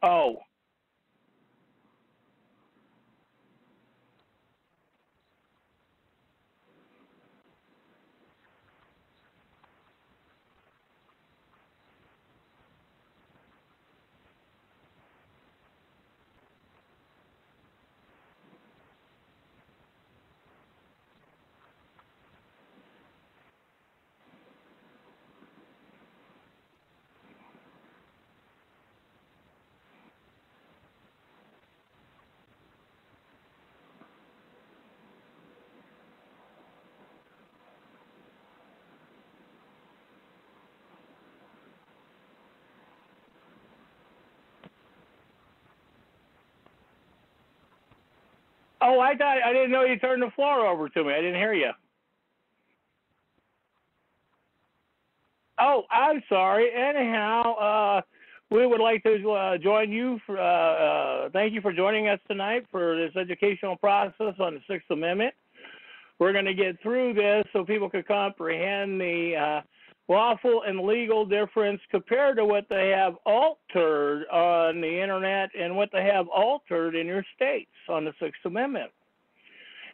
Oh. Oh, I didn't know you turned the floor over to me. I didn't hear you. Oh, I'm sorry. Anyhow, we would like to join you. Thank you for joining us tonight for this educational process on the Sixth Amendment. We're going to get through this so people can comprehend the lawful and legal difference compared to what they have altered on the internet and what they have altered in your states on the Sixth Amendment.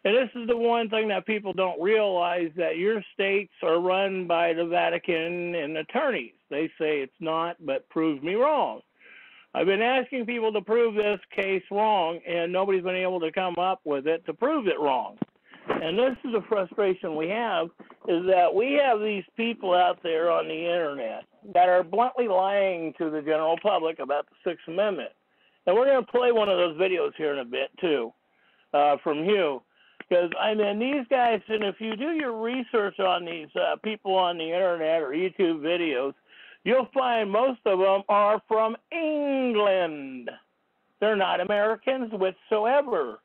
And this is the one thing that people don't realize, that your states are run by the Vatican and attorneys. They say it's not, but prove me wrong. I've been asking people to prove this case wrong, and nobody's been able to come up with it to prove it wrong. And this is the frustration we have, is that we have these people out there on the internet that are bluntly lying to the general public about the Sixth Amendment. And we're going to play one of those videos here in a bit, too, from Hugh. Because, I mean, these guys, and if you do your research on these people on the internet or YouTube videos, you'll find most of them are from England. They're not Americans whatsoever.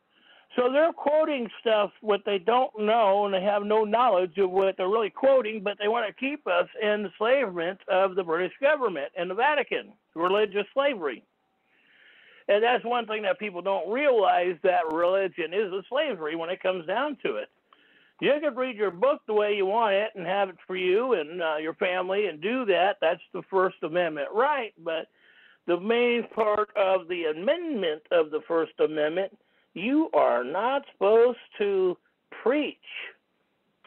So they're quoting stuff what they don't know, and they have no knowledge of what they're really quoting, but they want to keep us in the enslavement of the British government and the Vatican, religious slavery. And that's one thing that people don't realize, that religion is a slavery when it comes down to it. You can read your book the way you want it and have it for you and your family and do that. That's the First Amendment right. But the main part of the amendment of the First Amendment, you are not supposed to preach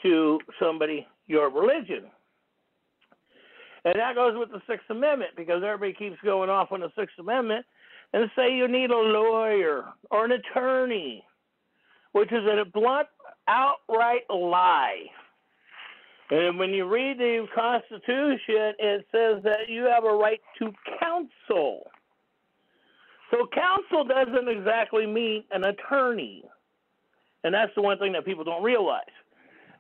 to somebody your religion. And that goes with the Sixth Amendment, because everybody keeps going off on the Sixth Amendment and say you need a lawyer or an attorney, which is a blunt, outright lie. And when you read the Constitution, it says that you have a right to counsel. So counsel doesn't exactly mean an attorney. And that's the one thing that people don't realize.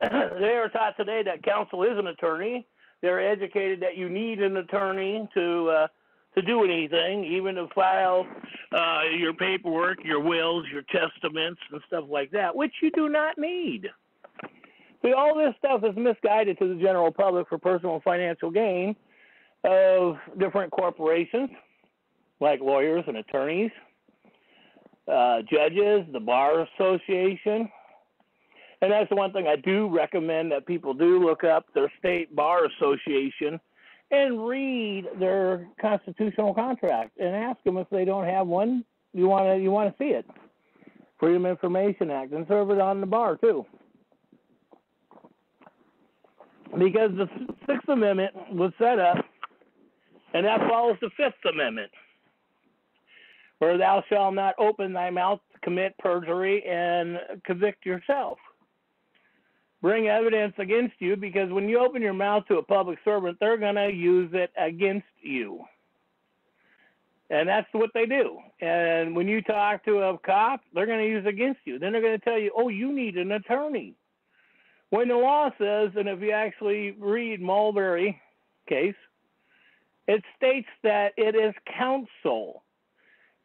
They are taught today that counsel is an attorney. They're educated that you need an attorney to do anything, even to file your paperwork, your wills, your testaments, and stuff like that, which you do not need. See, all this stuff is misguided to the general public for personal and financial gain of different corporations, like lawyers and attorneys, judges, the Bar Association. And that's the one thing I do recommend that people do look up, their state Bar Association, and read their constitutional contract and ask them if they don't have one. You want to see it. Freedom of Information Act, and serve it on the bar too. Because the Sixth Amendment was set up, and that follows the Fifth Amendment, where thou shalt not open thy mouth to commit perjury and convict yourself. Bring evidence against you, because when you open your mouth to a public servant, they're going to use it against you. And that's what they do. And when you talk to a cop, they're going to use it against you. Then they're going to tell you, oh, you need an attorney. When the law says, and if you actually read Mulberry case, it states that it is counsel.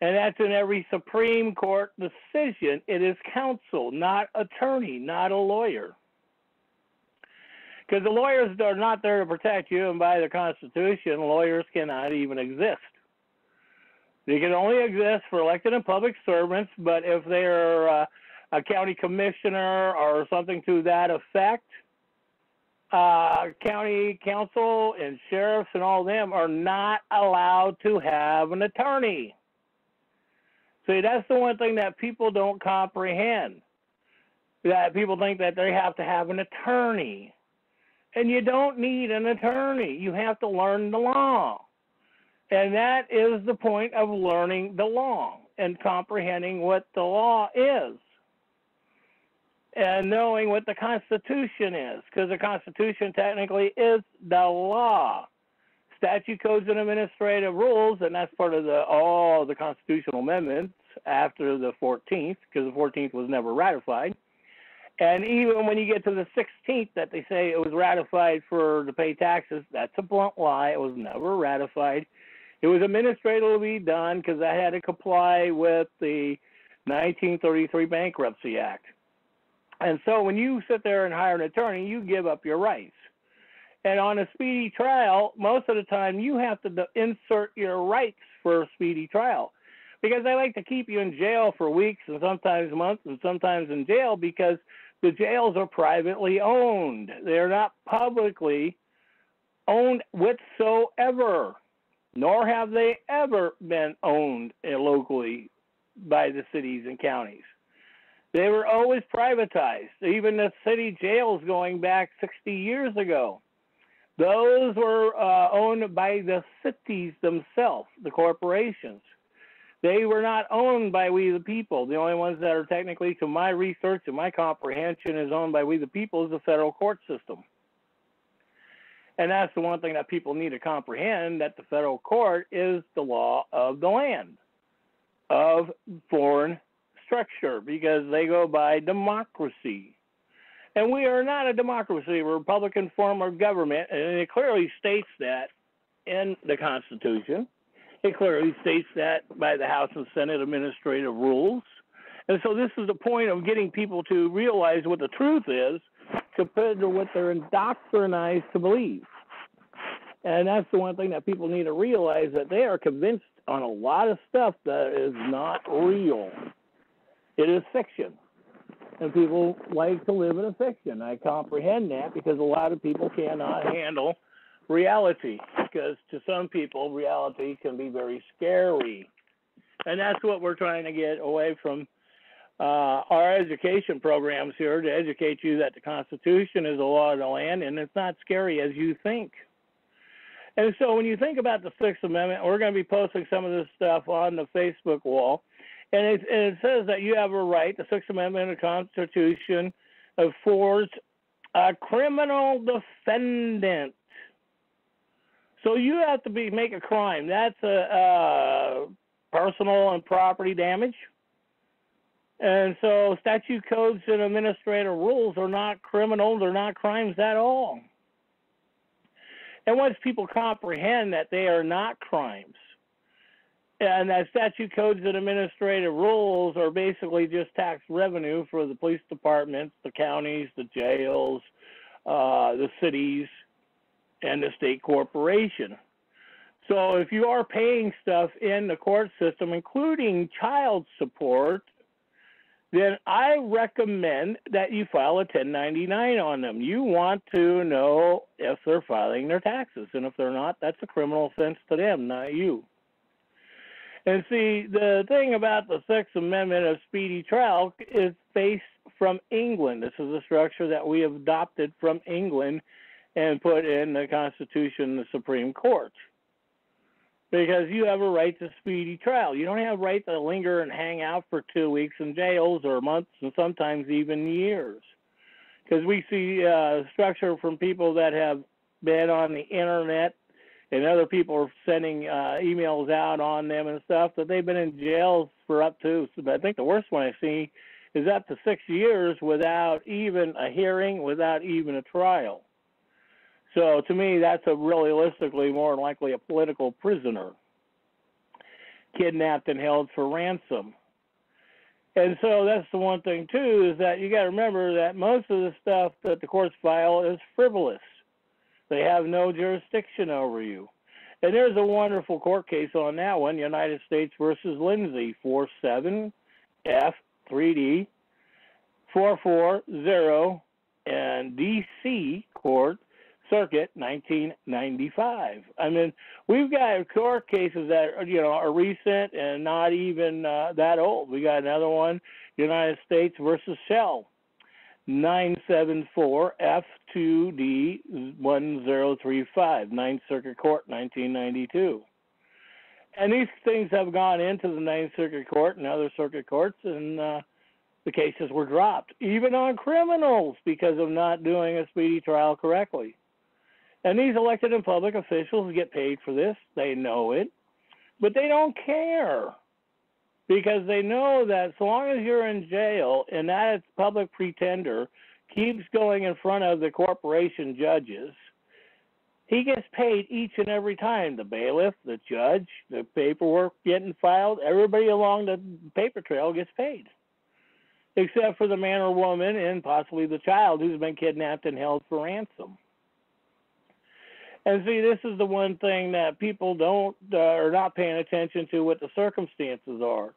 And that's in every Supreme Court decision. It is counsel, not attorney, not a lawyer. Because the lawyers are not there to protect you, and by the Constitution, lawyers cannot even exist. They can only exist for elected and public servants, but if they're a county commissioner or something to that effect, county council and sheriffs and all them are not allowed to have an attorney. See, that's the one thing that people don't comprehend. That people think that they have to have an attorney. And you don't need an attorney. You have to learn the law. And that is the point of learning the law and comprehending what the law is. And knowing what the Constitution is, because the Constitution technically is the law. Statute, codes, and administrative rules, and that's part of all the constitutional amendments after the 14th, because the 14th was never ratified. And even when you get to the 16th, that they say it was ratified to pay taxes, that's a blunt lie. It was never ratified. It was administratively done because I had to comply with the 1933 Bankruptcy Act. And so when you sit there and hire an attorney, you give up your rights. And on a speedy trial, most of the time you have to insert your rights for a speedy trial, because they like to keep you in jail for weeks and sometimes months and sometimes in jail because the jails are privately owned. They're not publicly owned whatsoever, nor have they ever been owned locally by the cities and counties. They were always privatized. Even the city jails going back 60 years ago, those were owned by the cities themselves, the corporations. They were not owned by we the people. The only ones that are technically, to my research and my comprehension, is owned by we the people is the federal court system. And that's the one thing that people need to comprehend, that the federal court is the law of the land, of foreign structure, because they go by democracy. And we are not a democracy. We're a Republican form of government, and it clearly states that in the Constitution. It clearly states that by the House and Senate administrative rules. And so this is the point of getting people to realize what the truth is compared to what they're indoctrinized to believe. And that's the one thing that people need to realize, that they are convinced on a lot of stuff that is not real. It is fiction. And people like to live in a fiction. I comprehend that, because a lot of people cannot handle reality, because to some people reality can be very scary. And that's what we're trying to get away from our education programs here, to educate you that the Constitution is the law of the land and it's not scary as you think. And so when you think about the Sixth Amendment, we're going to be posting some of this stuff on the Facebook wall, and it says that you have a right, the Sixth Amendment of the Constitution affords a criminal defendant. So you have to make a crime. That's a personal and property damage. And so statute, codes, and administrative rules are not criminal. They're not crimes at all. And once people comprehend that they are not crimes, and that statute, codes, and administrative rules are basically just tax revenue for the police departments, the counties, the jails, the cities, and the state corporation. So if you are paying stuff in the court system, including child support, then I recommend that you file a 1099 on them. You want to know if they're filing their taxes, and if they're not, that's a criminal offense to them, not you. And see, the thing about the Sixth Amendment of speedy trial is based from England. This is a structure that we have adopted from England and put in the Constitution, the Supreme Court. Because you have a right to speedy trial. You don't have a right to linger and hang out for 2 weeks in jails or months and sometimes even years. Because we see structure from people that have been on the internet, and other people are sending emails out on them and stuff, that they've been in jails for up to, I think the worst one I see is up to 6 years without even a hearing, without even a trial. So to me, that's realistically more than likely a political prisoner, kidnapped and held for ransom. And so that's the one thing, too, is that you got to remember that most of the stuff that the courts file is frivolous. They have no jurisdiction over you. And there's a wonderful court case on that one, United States versus Lindsay, 47F3D440, and D.C. Court Circuit, 1995. I mean, we've got court cases that are recent and not even that old. We got another one, United States versus Shell, 974 F2D 1035, Ninth Circuit Court, 1992. And these things have gone into the Ninth Circuit Court and other circuit courts, and the cases were dropped, even on criminals, because of not doing a speedy trial correctly. And these elected and public officials get paid for this. They know it, but they don't care, because they know that so long as you're in jail and that public pretender keeps going in front of the corporation judges, he gets paid each and every time. The bailiff, the judge, the paperwork getting filed, everybody along the paper trail gets paid, except for the man or woman and possibly the child who's been kidnapped and held for ransom. And see, this is the one thing that people don't are not paying attention to, what the circumstances are.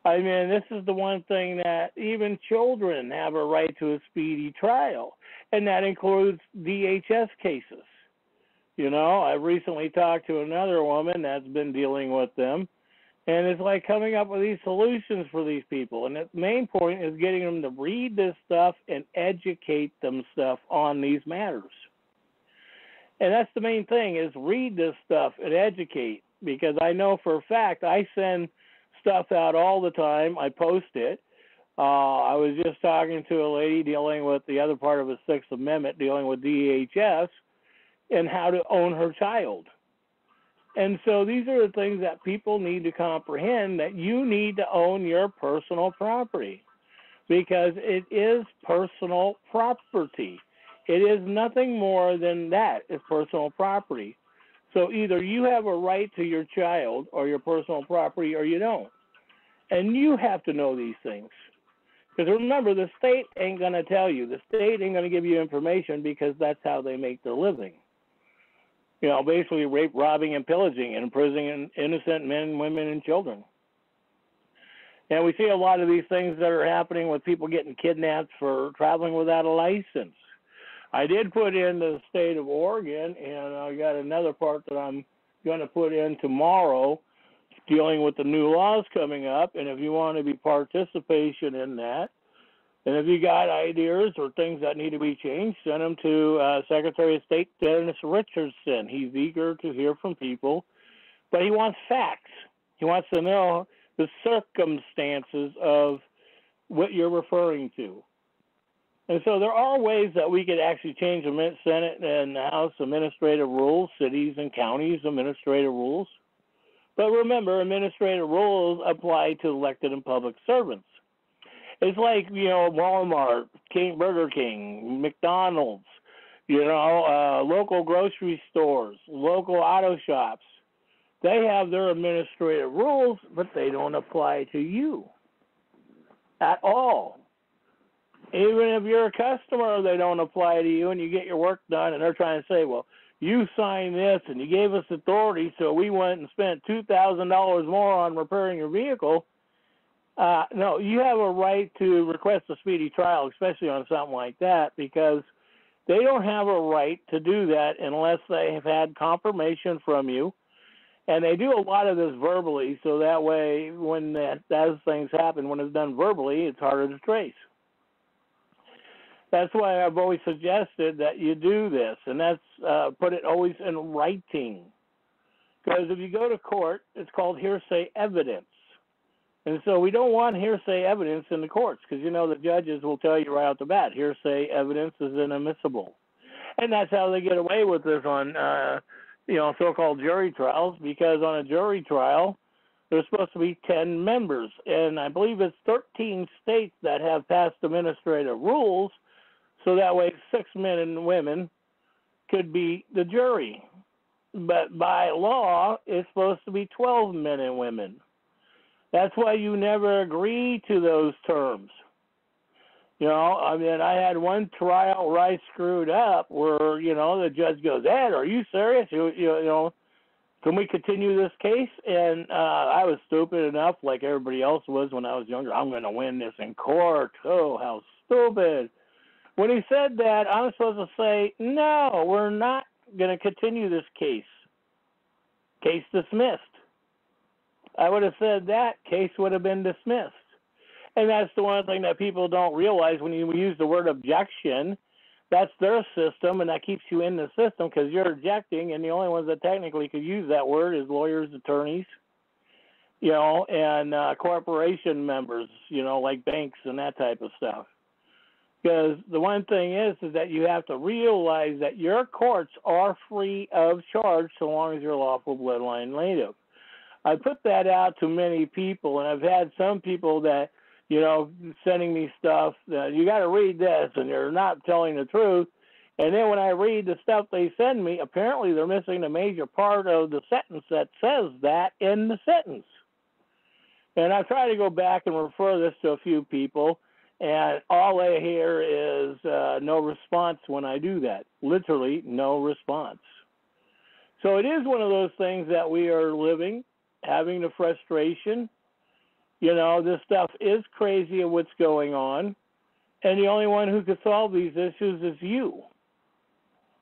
I mean, this is the one thing that even children have a right to a speedy trial, and that includes DHS cases. I recently talked to another woman that's been dealing with them, and it's like coming up with these solutions for these people. And the main point is getting them to read this stuff and educate themselves on these matters. And that's the main thing, is read this stuff and educate, because I know for a fact I send stuff out all the time. I post it. I was just talking to a lady dealing with the other part of the Sixth Amendment, dealing with DHS and how to own her child. And so these are the things that people need to comprehend, that you need to own your personal property, because it is personal property. It is nothing more than that. It's personal property. So either you have a right to your child or your personal property, or you don't. And you have to know these things. Because remember, the state ain't going to tell you. The state ain't going to give you information, because that's how they make their living. Basically rape, robbing, and pillaging, and imprisoning innocent men, women, and children. And we see a lot of these things that are happening with people getting kidnapped for traveling without a license. I did put in the state of Oregon, and I got another part that I'm going to put in tomorrow, dealing with the new laws coming up. And if you want to be participation in that, and if you got ideas or things that need to be changed, send them to Secretary of State Dennis Richardson. He's eager to hear from people, but he wants facts. He wants to know the circumstances of what you're referring to. And so there are ways that we could actually change the Senate and House administrative rules, cities and counties administrative rules. But remember, administrative rules apply to elected and public servants. It's like, Walmart, Burger King, McDonald's, local grocery stores, local auto shops. They have their administrative rules, but they don't apply to you at all. Even if you're a customer, they don't apply to you, and you get your work done, and they're trying to say, well, you signed this, and you gave us authority, so we went and spent $2,000 more on repairing your vehicle. No, you have a right to request a speedy trial, especially on something like that, because they don't have a right to do that unless they have had confirmation from you. And they do a lot of this verbally, so that way when those things happen, when it's done verbally, it's harder to trace. That's why I've always suggested that you do this, and that's put it always in writing. Because if you go to court, it's called hearsay evidence. And so we don't want hearsay evidence in the courts, because the judges will tell you right out the bat, hearsay evidence is inadmissible. And that's how they get away with this on, so-called jury trials, because on a jury trial, there's supposed to be 10 members. And I believe it's 13 states that have passed administrative rules, so that way 6 men and women could be the jury. But by law, it's supposed to be 12 men and women. That's why you never agree to those terms. I had one trial where I screwed up where, the judge goes, Ed, are you serious? Can we continue this case? And I was stupid enough, like everybody else was when I was younger. I'm going to win this in court. Oh, how stupid. When he said that, I'm supposed to say, no, we're not going to continue this case. Case dismissed. I would have said that, case would have been dismissed. And that's the one thing that people don't realize when you use the word objection. That's their system, and that keeps you in the system because you're objecting, and the only ones that technically could use that word is lawyers, attorneys, and corporation members, like banks and that type of stuff. Because the one thing is that you have to realize that your courts are free of charge so long as you're lawful bloodline native. I put that out to many people, and I've had some people that, sending me stuff that you got to read this, and they're not telling the truth. And then when I read the stuff they send me, apparently they're missing a major part of the sentence that says that in the sentence. And I try to go back and refer this to a few people, and all I hear is no response when I do that. Literally no response. So it is one of those things that we are living, having the frustration. This stuff is crazy of what's going on, and the only one who can solve these issues is you.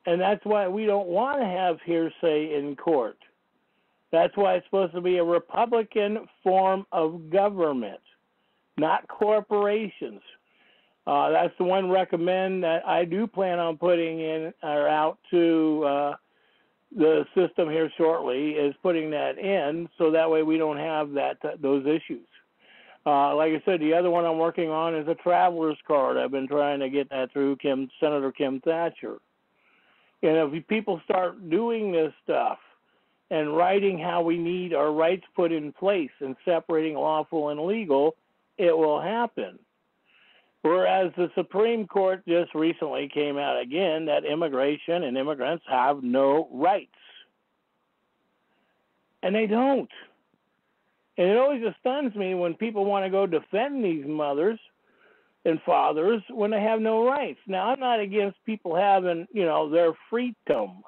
And that's why we don't want to have hearsay in court. That's why it's supposed to be a Republican form of government, not corporations. That's the one recommend that I do plan on putting in or out to the system here shortly, is putting that in so that way we don't have those issues. Like I said, the other one I'm working on is a traveler's card. I've been trying to get that through Senator Kim Thatcher. And if people start doing this stuff and writing how we need our rights put in place and separating lawful and legal, it will happen. Whereas the Supreme Court just recently came out again that immigration and immigrants have no rights. And they don't. And it always stuns me when people want to go defend these mothers and fathers when they have no rights. Now, I'm not against people having, their freedom.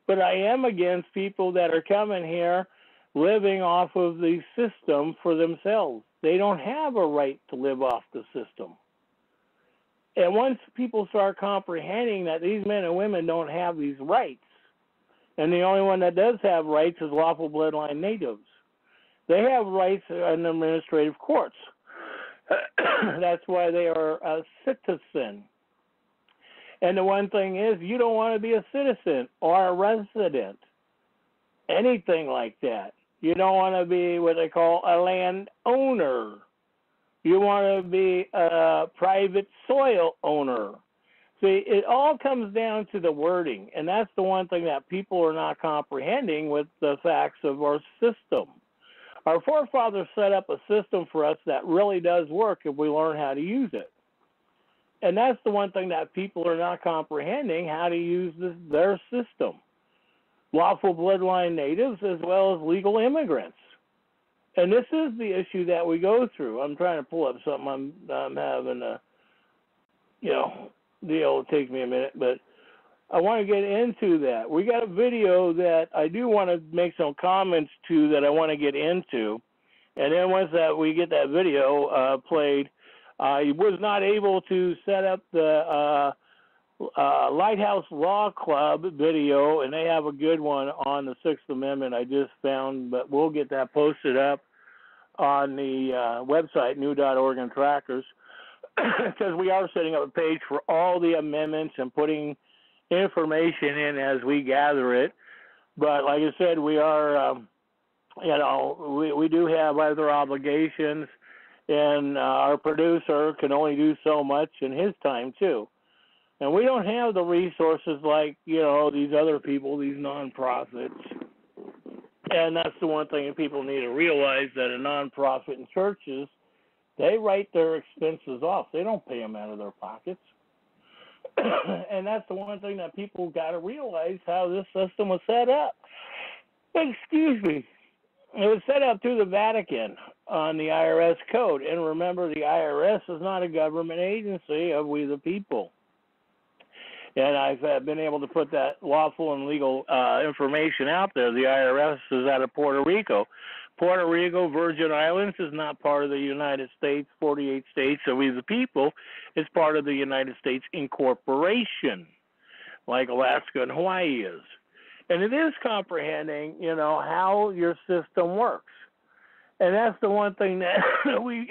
But I am against people that are coming here living off of the system for themselves. They don't have a right to live off the system. And once people start comprehending that these men and women don't have these rights, and the only one that does have rights is lawful bloodline natives, they have rights in administrative courts. That's why they are a citizen. And the one thing is, you don't want to be a citizen or a resident, anything like that. You don't want to be what they call a landowner. You want to be a private soil owner. See, it all comes down to the wording, and that's the one thing that people are not comprehending with the facts of our system. Our forefathers set up a system for us that really does work if we learn how to use it. And that's the one thing that people are not comprehending, how to use their system. Lawful bloodline natives as well as legal immigrants. And this is the issue that we go through. I'm trying to pull up something. I'm having a, deal. It'll take me a minute, but I want to get into that. We got a video that I do want to make some comments to that I want to get into. And then once that we get that video played, I was not able to set up the Lighthouse Law Club video, and they have a good one on the Sixth Amendment I just found, but we'll get that posted up on the website, new.org and trackers, because we are setting up a page for all the amendments and putting information in as we gather it. But like I said, we are, we do have other obligations, and our producer can only do so much in his time too. And we don't have the resources like, these other people, these nonprofits. And that's the one thing that people need to realize, that a nonprofit and churches, they write their expenses off. They don't pay them out of their pockets. And that's the one thing that people got to realize, how this system was set up. Excuse me. It was set up through the Vatican on the IRS code. And remember, the IRS is not a government agency of we the people. And I've been able to put that lawful and legal information out there. The IRS is out of Puerto Rico. Puerto Rico, Virgin Islands is not part of the United States, 48 states, so we the people is part of the United States incorporation, like Alaska and Hawaii is. And it is comprehending, how your system works. And that's the one thing that we,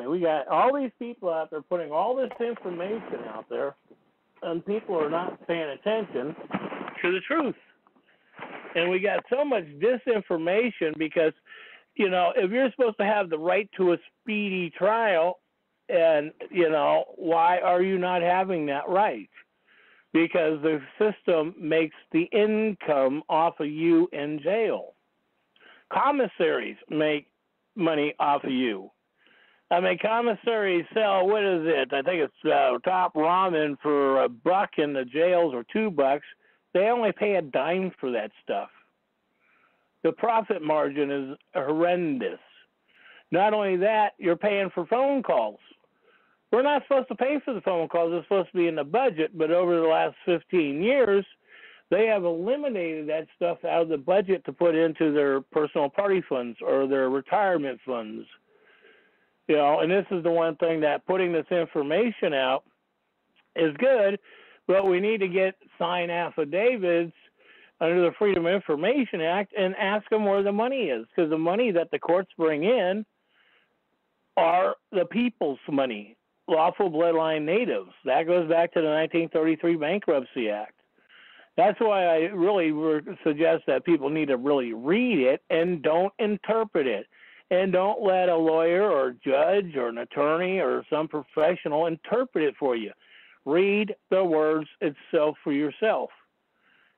we got all these people out there putting all this information out there, and people are not paying attention to the truth. And we got so much disinformation because, if you're supposed to have the right to a speedy trial, and, why are you not having that right? Because the system makes the income off of you in jail. Commissaries make money off of you. I mean, commissaries sell, what is it? I think it's top ramen for $1 in the jails or $2. They only pay a dime for that stuff. The profit margin is horrendous. Not only that, you're paying for phone calls. We're not supposed to pay for the phone calls. It's supposed to be in the budget, but over the last 15 years, they have eliminated that stuff out of the budget to put into their personal party funds or their retirement funds. And this is the one thing that putting this information out is good, but we need to get signed affidavits under the Freedom of Information Act and ask them where the money is, because the money that the courts bring in are the people's money, lawful bloodline natives. That goes back to the 1933 Bankruptcy Act. That's why I really suggest that people need to really read it and don't interpret it. And don't let a lawyer or judge or an attorney or some professional interpret it for you. Read the words itself for yourself.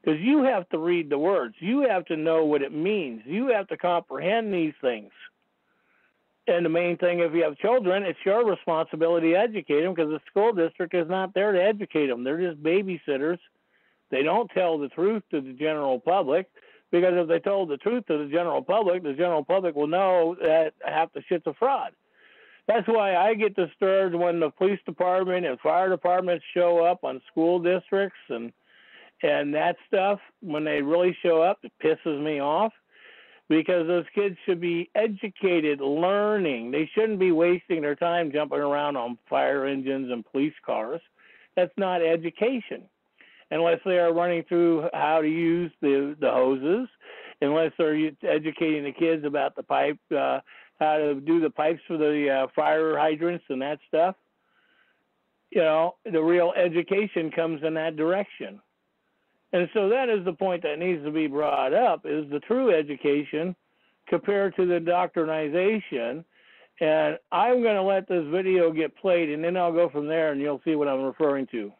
Because you have to read the words. You have to know what it means. You have to comprehend these things. And the main thing, if you have children, it's your responsibility to educate them, because the school district is not there to educate them. They're just babysitters. They don't tell the truth to the general public, because if they told the truth to the general public will know that half the shit's a fraud. That's why I get disturbed when the police department and fire departments show up on school districts and that stuff. When they really show up, it pisses me off, because those kids should be educated, learning. They shouldn't be wasting their time jumping around on fire engines and police cars. That's not education. Unless they are running through how to use the hoses, unless they're educating the kids about the pipe, how to do the pipes for the fire hydrants and that stuff. The real education comes in that direction. And so that is the point that needs to be brought up, is the true education compared to the doctrinization. And I'm going to let this video get played, and then I'll go from there, and you'll see what I'm referring to.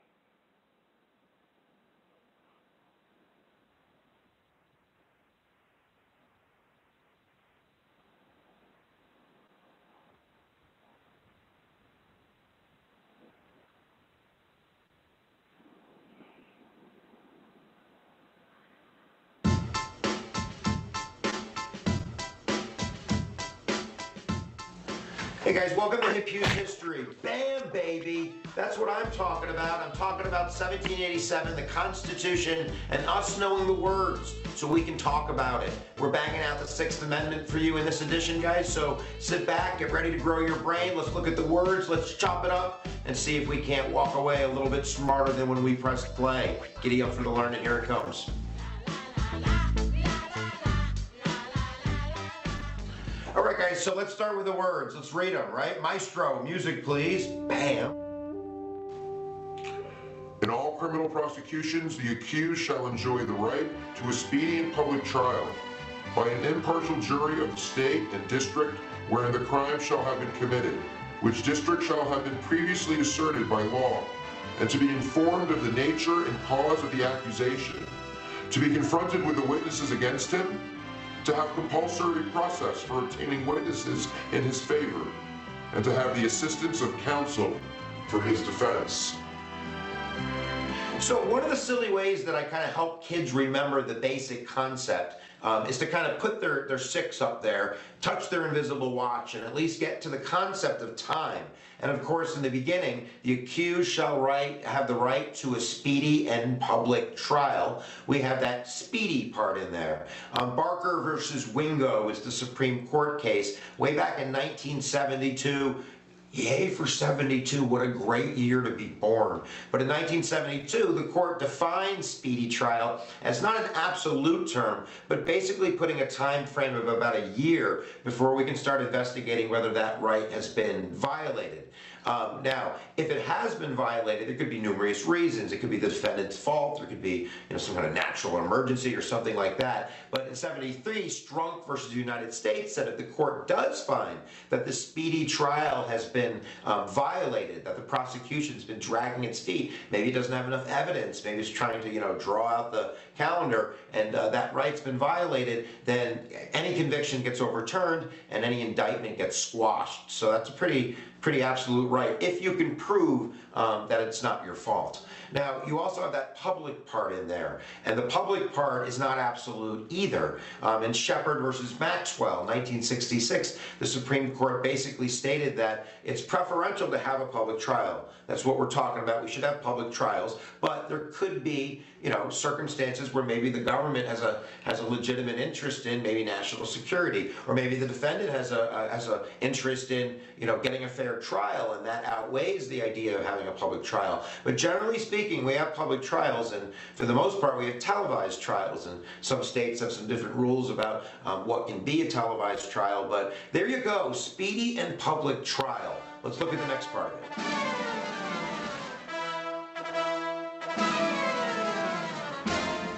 Hey guys, welcome to Hip Hughes History. Bam, baby. That's what I'm talking about. I'm talking about 1787, the Constitution, and us knowing the words so we can talk about it. We're banging out the 6th Amendment for you in this edition, guys, so sit back, get ready to grow your brain. Let's look at the words, let's chop it up, and see if we can't walk away a little bit smarter than when we pressed play. Giddy up for the learning, here it comes. All right, guys, so let's start with the words. Let's read them, right? Maestro, music, please. Bam. In all criminal prosecutions, the accused shall enjoy the right to a speedy and public trial by an impartial jury of the state and district wherein the crime shall have been committed, which district shall have been previously asserted by law, and to be informed of the nature and cause of the accusation, to be confronted with the witnesses against him, to have compulsory process for obtaining witnesses in his favor, and to have the assistance of counsel for his defense. So one of the silly ways that I kind of help kids remember the basic concept is to kind of put their six up there, touch their invisible watch, and at least get to the concept of time. And of course, in the beginning, the accused shall have the right to a speedy and public trial. We have that speedy part in there. Barker versus Wingo is the Supreme Court case way back in 1972. Yay for 72, what a great year to be born. But in 1972, the court defined speedy trial as not an absolute term, but basically putting a time frame of about a year before we can start investigating whether that right has been violated. Now, if it has been violated, there could be numerous reasons. It could be the defendant's fault. There could be, some kind of natural emergency or something like that. But in 73, Strunk versus the United States said if the court does find that the speedy trial has been violated, that the prosecution's been dragging its feet, maybe it doesn't have enough evidence, maybe it's trying to, draw out the calendar, and that right's been violated, then any conviction gets overturned and any indictment gets squashed. So that's a pretty absolute right, if you can prove that it's not your fault. Now, you also have that public part in there, and the public part is not absolute either. In Shepard versus Maxwell, 1966, the Supreme Court basically stated that it's preferential to have a public trial. That's what we're talking about. We should have public trials, but there could be, circumstances where maybe the government has a legitimate interest in maybe national security, or maybe the defendant has a interest in, getting a fair trial, and that outweighs the idea of having a public trial. But generally speaking, we have public trials, and for the most part, we have televised trials, and some states have some different rules about what can be a televised trial. But there you go, speedy and public trial. Let's look at the next part of it.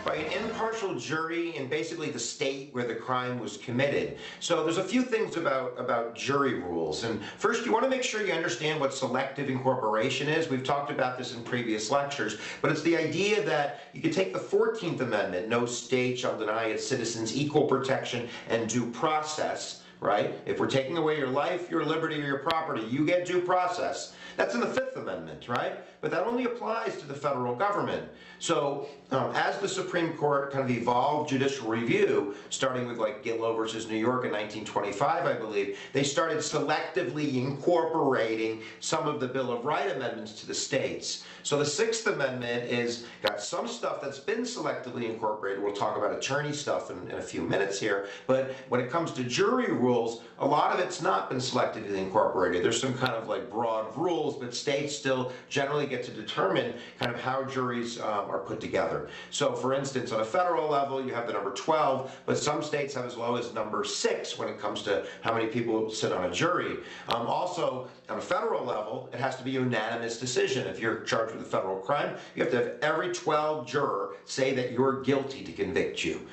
By an impartial jury in basically the state where the crime was committed. So there's a few things about jury rules. And first, you want to make sure you understand what selective incorporation is. We've talked about this in previous lectures, but it's the idea that you can take the 14th Amendment, no state shall deny its citizens equal protection and due process, right? If we're taking away your life, your liberty, or your property, you get due process. That's in the 5th Amendment, right? But that only applies to the federal government. So as the Supreme Court kind of evolved judicial review, starting with like Gillow versus New York in 1925, I believe, they started selectively incorporating some of the Bill of Rights amendments to the states. So the 6th Amendment is got some stuff that's been selectively incorporated. We'll talk about attorney stuff in a few minutes here. But when it comes to jury rules, a lot of it's not been selectively incorporated. There's some kind of like broad rules, but states still generally get to determine kind of how juries are put together. So for instance, on a federal level, you have the number 12, but some states have as low as number 6 when it comes to how many people sit on a jury. Also, on a federal level, it has to be a unanimous decision. If you're charged with a federal crime, you have to have every 12 juror say that you're guilty to convict you.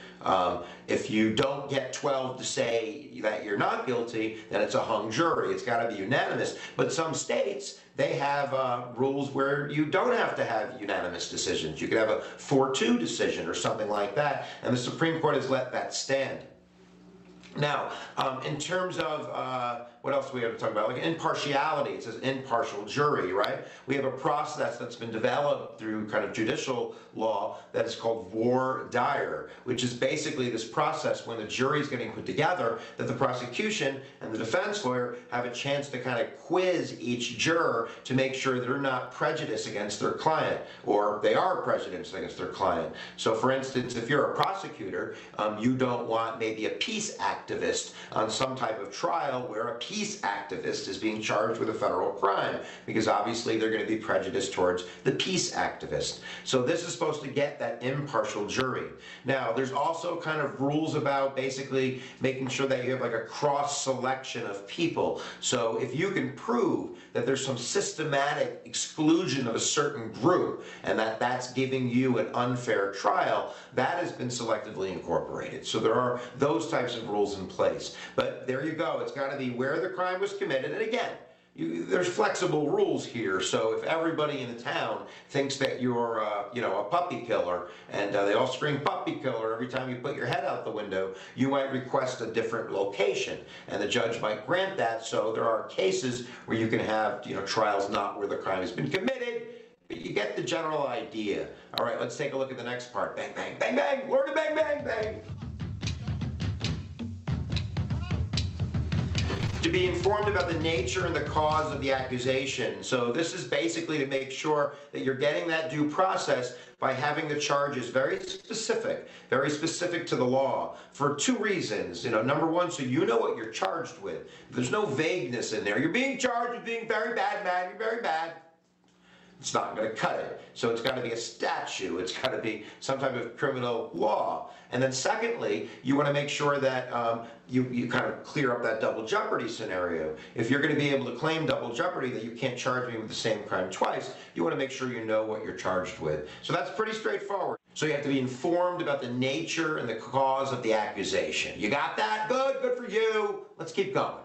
If you don't get 12 to say that you're not guilty, then it's a hung jury. It's got to be unanimous. But some states, they have rules where you don't have to have unanimous decisions. You could have a 4-2 decision or something like that, and the Supreme Court has let that stand. Now, in terms of what else do we have to talk about? Like impartiality, it says impartial jury, right? We have a process that's been developed through kind of judicial law that is called voir dire, which is basically this process when the jury is getting put together that the prosecution and the defense lawyer have a chance to kind of quiz each juror to make sure they're not prejudiced against their client, or they are prejudiced against their client. So for instance, if you're a prosecutor, you don't want maybe a peace activist on some type of trial where a peace activist is being charged with a federal crime, because obviously they're going to be prejudiced towards the peace activist. So this is supposed to get that impartial jury. Now, there's also kind of rules about basically making sure that you have like a cross selection of people. So if you can prove that there's some systematic exclusion of a certain group and that that's giving you an unfair trial, that has been selectively incorporated. So there are those types of rules in place. But there you go. It's got to be where the crime was committed. And again, there's flexible rules here. So if everybody in the town thinks that you're, a puppy killer, and they all scream puppy killer every time you put your head out the window, you might request a different location, and the judge might grant that. So there are cases where you can have, trials not where the crime has been committed, But you get the general idea. All right, let's take a look at the next part. Bang, bang, bang, bang, Lord of bang, bang, bang. To be informed about the nature and the cause of the accusation. So this is basically to make sure that you're getting that due process by having the charges very specific to the law for two reasons. Number one, so you know what you're charged with. There's no vagueness in there. You're being charged with being very bad, man. You're very bad. It's not going to cut it. So it's got to be a statute. It's got to be some type of criminal law. And then secondly, you want to make sure that you kind of clear up that double jeopardy scenario. If you're going to be able to claim double jeopardy, that you can't charge me with the same crime twice, you want to make sure you know what you're charged with. So that's pretty straightforward. So you have to be informed about the nature and the cause of the accusation. You got that? Good, good for you. Let's keep going.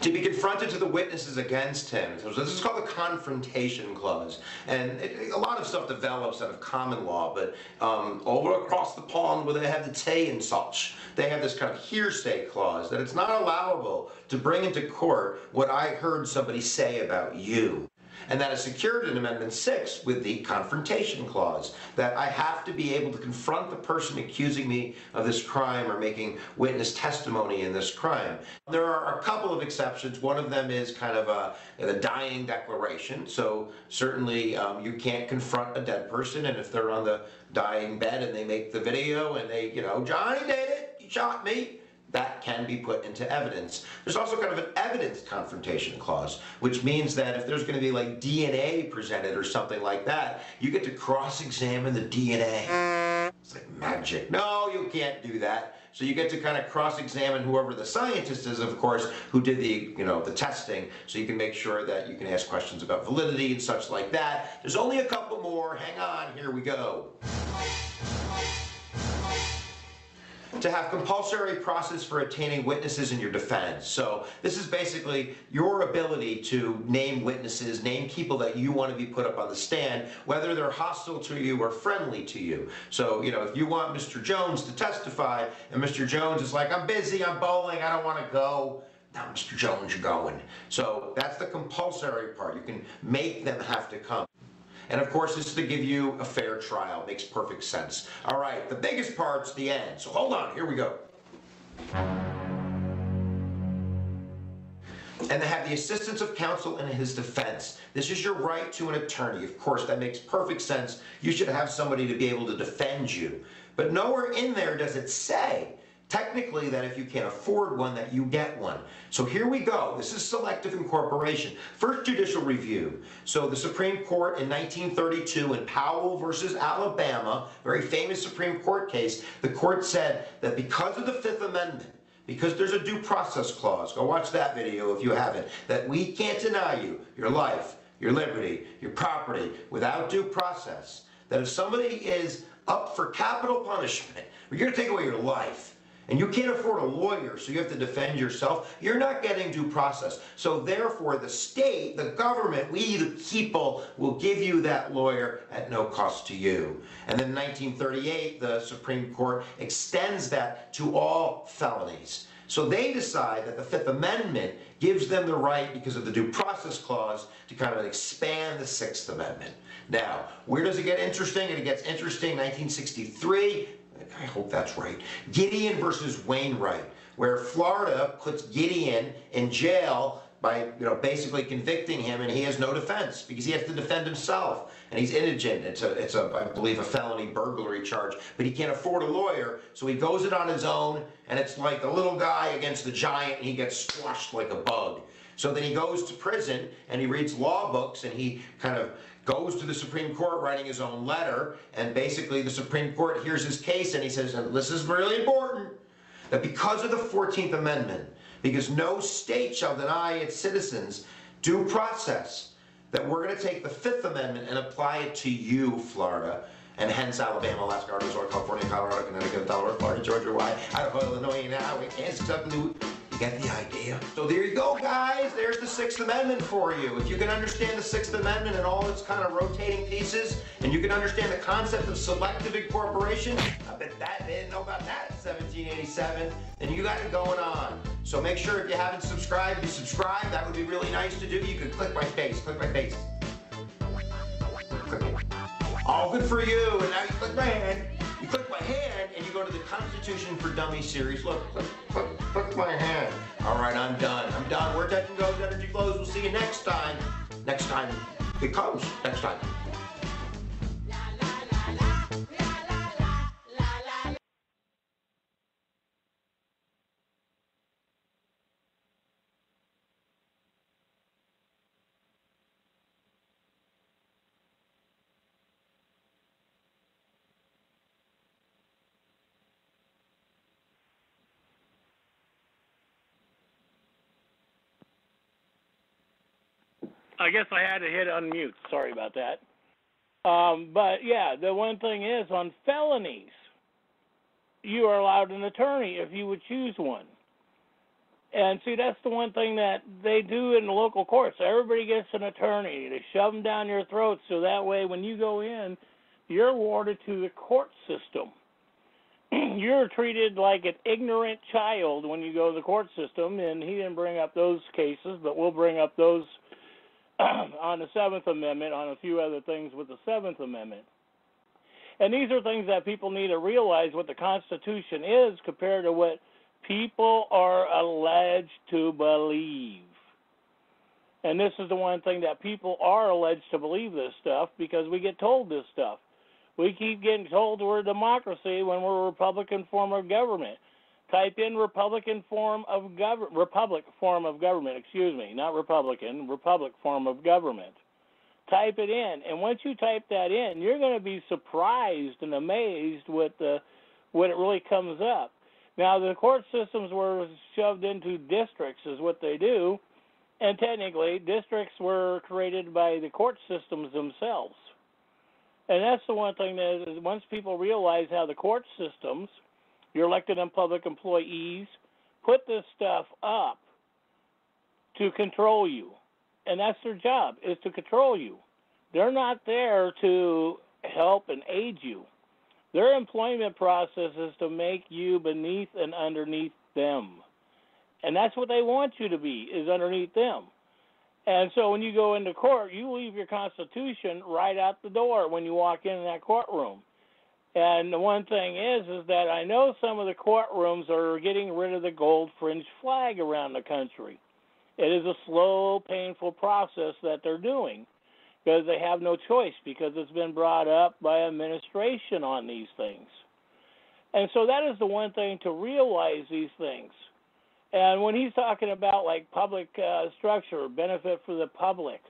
To be confronted to the witnesses against him. So this is called the confrontation clause. And a lot of stuff develops out of common law, but over across the pond where they have the tay and such, they have this kind of hearsay clause that it's not allowable to bring into court what I heard somebody say about you. And that is secured in Amendment 6 with the confrontation clause, that I have to be able to confront the person accusing me of this crime or making witness testimony in this crime. There are a couple of exceptions. One of them is kind of a dying declaration. So certainly you can't confront a dead person, and if they're on the dying bed and they make the video and they, Johnny did it, he shot me, that can be put into evidence. There's also kind of an evidence confrontation clause, which means that if there's going to be like DNA presented or something like that, you get to cross-examine the DNA. It's like magic. No, you can't do that. So you get to kind of cross-examine whoever the scientist is, of course, who did the, the testing, so you can make sure that you can ask questions about validity and such like that. There's only a couple more. Hang on, here we go. To have compulsory process for attaining witnesses in your defense. So this is basically your ability to name witnesses, name people that you want to be put up on the stand, whether they're hostile to you or friendly to you. So, if you want Mr. Jones to testify, and Mr. Jones is like, I'm busy, I'm bowling, I don't want to go. Now, Mr. Jones, you're going. So that's the compulsory part. You can make them have to come. And of course, this is to give you a fair trial. Makes perfect sense. All right, the biggest part's the end. So hold on, here we go. And to have the assistance of counsel in his defense. This is your right to an attorney. Of course, that makes perfect sense. You should have somebody to be able to defend you. But nowhere in there does it say, technically, that if you can't afford one, that you get one. So here we go. This is selective incorporation. First judicial review. So the Supreme Court in 1932 in Powell versus Alabama, very famous Supreme Court case, the court said that because of the Fifth Amendment, because there's a due process clause, go watch that video if you haven't, that we can't deny you your life, your liberty, your property without due process. That if somebody is up for capital punishment, we're going to take away your life, and you can't afford a lawyer, so you have to defend yourself, you're not getting due process. So therefore, the state, the government, we the people will give you that lawyer at no cost to you. And then in 1938, the Supreme Court extends that to all felonies. So they decide that the Fifth Amendment gives them the right, because of the due process clause, to kind of expand the Sixth Amendment. Now, where does it get interesting? And it gets interesting in 1963. I hope that's right. Gideon versus Wainwright, where Florida puts Gideon in jail by, basically convicting him, and he has no defense because he has to defend himself, and he's indigent. It's I believe, a felony burglary charge, but he can't afford a lawyer, so he goes it on his own, and it's like the little guy against the giant, and he gets squashed like a bug. So then he goes to prison, and he reads law books, and he kind of goes to the Supreme Court writing his own letter, and basically the Supreme Court hears his case, and he says, and this is really important, that because of the 14th Amendment, because no state shall deny its citizens due process, that we're going to take the Fifth Amendment and apply it to you, Florida, and hence Alabama, Alaska, Arkansas, California, Colorado, Connecticut, Delaware, Florida, Georgia, Hawaii, Idaho, Illinois, Kansas, Kentucky, You get the idea? So there you go, guys. There's the Sixth Amendment for you. If you can understand the Sixth Amendment and all its kind of rotating pieces, and you can understand the concept of selective incorporation, I bet that they didn't know about that in 1787, then you got it going on. So make sure if you haven't subscribed, you subscribe. That would be really nice to do. You can click my face, click my face. Click it. All good for you. And now you click my hand. You click my hand and you go to the Constitution for Dummies series. Look, click my hand. All right, I'm done. I'm done. Where attention goes, energy flows. We'll see you next time. Next time it comes. Next time. I guess I had to hit unmute. Sorry about that. But, yeah, the one thing is, on felonies, you are allowed an attorney if you would choose one. And, see, that's the one thing that they do in the local courts. Everybody gets an attorney. They shove them down your throat so that way when you go in, you're awarded to the court system. You're treated like an ignorant child when you go to the court system, and he didn't bring up those cases, but we'll bring up those on the Seventh Amendment, on a few other things with the Seventh Amendment. And these are things that people need to realize what the Constitution is compared to what people are alleged to believe. And this is the one thing that people are alleged to believe this stuff because we get told this stuff. We keep getting told we're a democracy when we're a Republican form of government. Type in Republic form of government, not Republican, Republic form of government. Type it in, and once you type that in, you're going to be surprised and amazed when it really comes up. Now, the court systems were shoved into districts is what they do, and technically, districts were created by the court systems themselves. And that's the one thing that is, once people realize how the court systems, your elected and public employees, put this stuff up to control you. And that's their job, is to control you. They're not there to help and aid you. Their employment process is to make you beneath and underneath them. And that's what they want you to be, is underneath them. And so when you go into court, you leave your Constitution right out the door when you walk in that courtroom. And the one thing is that I know some of the courtrooms are getting rid of the gold fringe flag around the country. It is a slow, painful process that they're doing because they have no choice because it's been brought up by administration on these things. And so that is the one thing to realize these things. And when he's talking about like public structure, benefit for the public,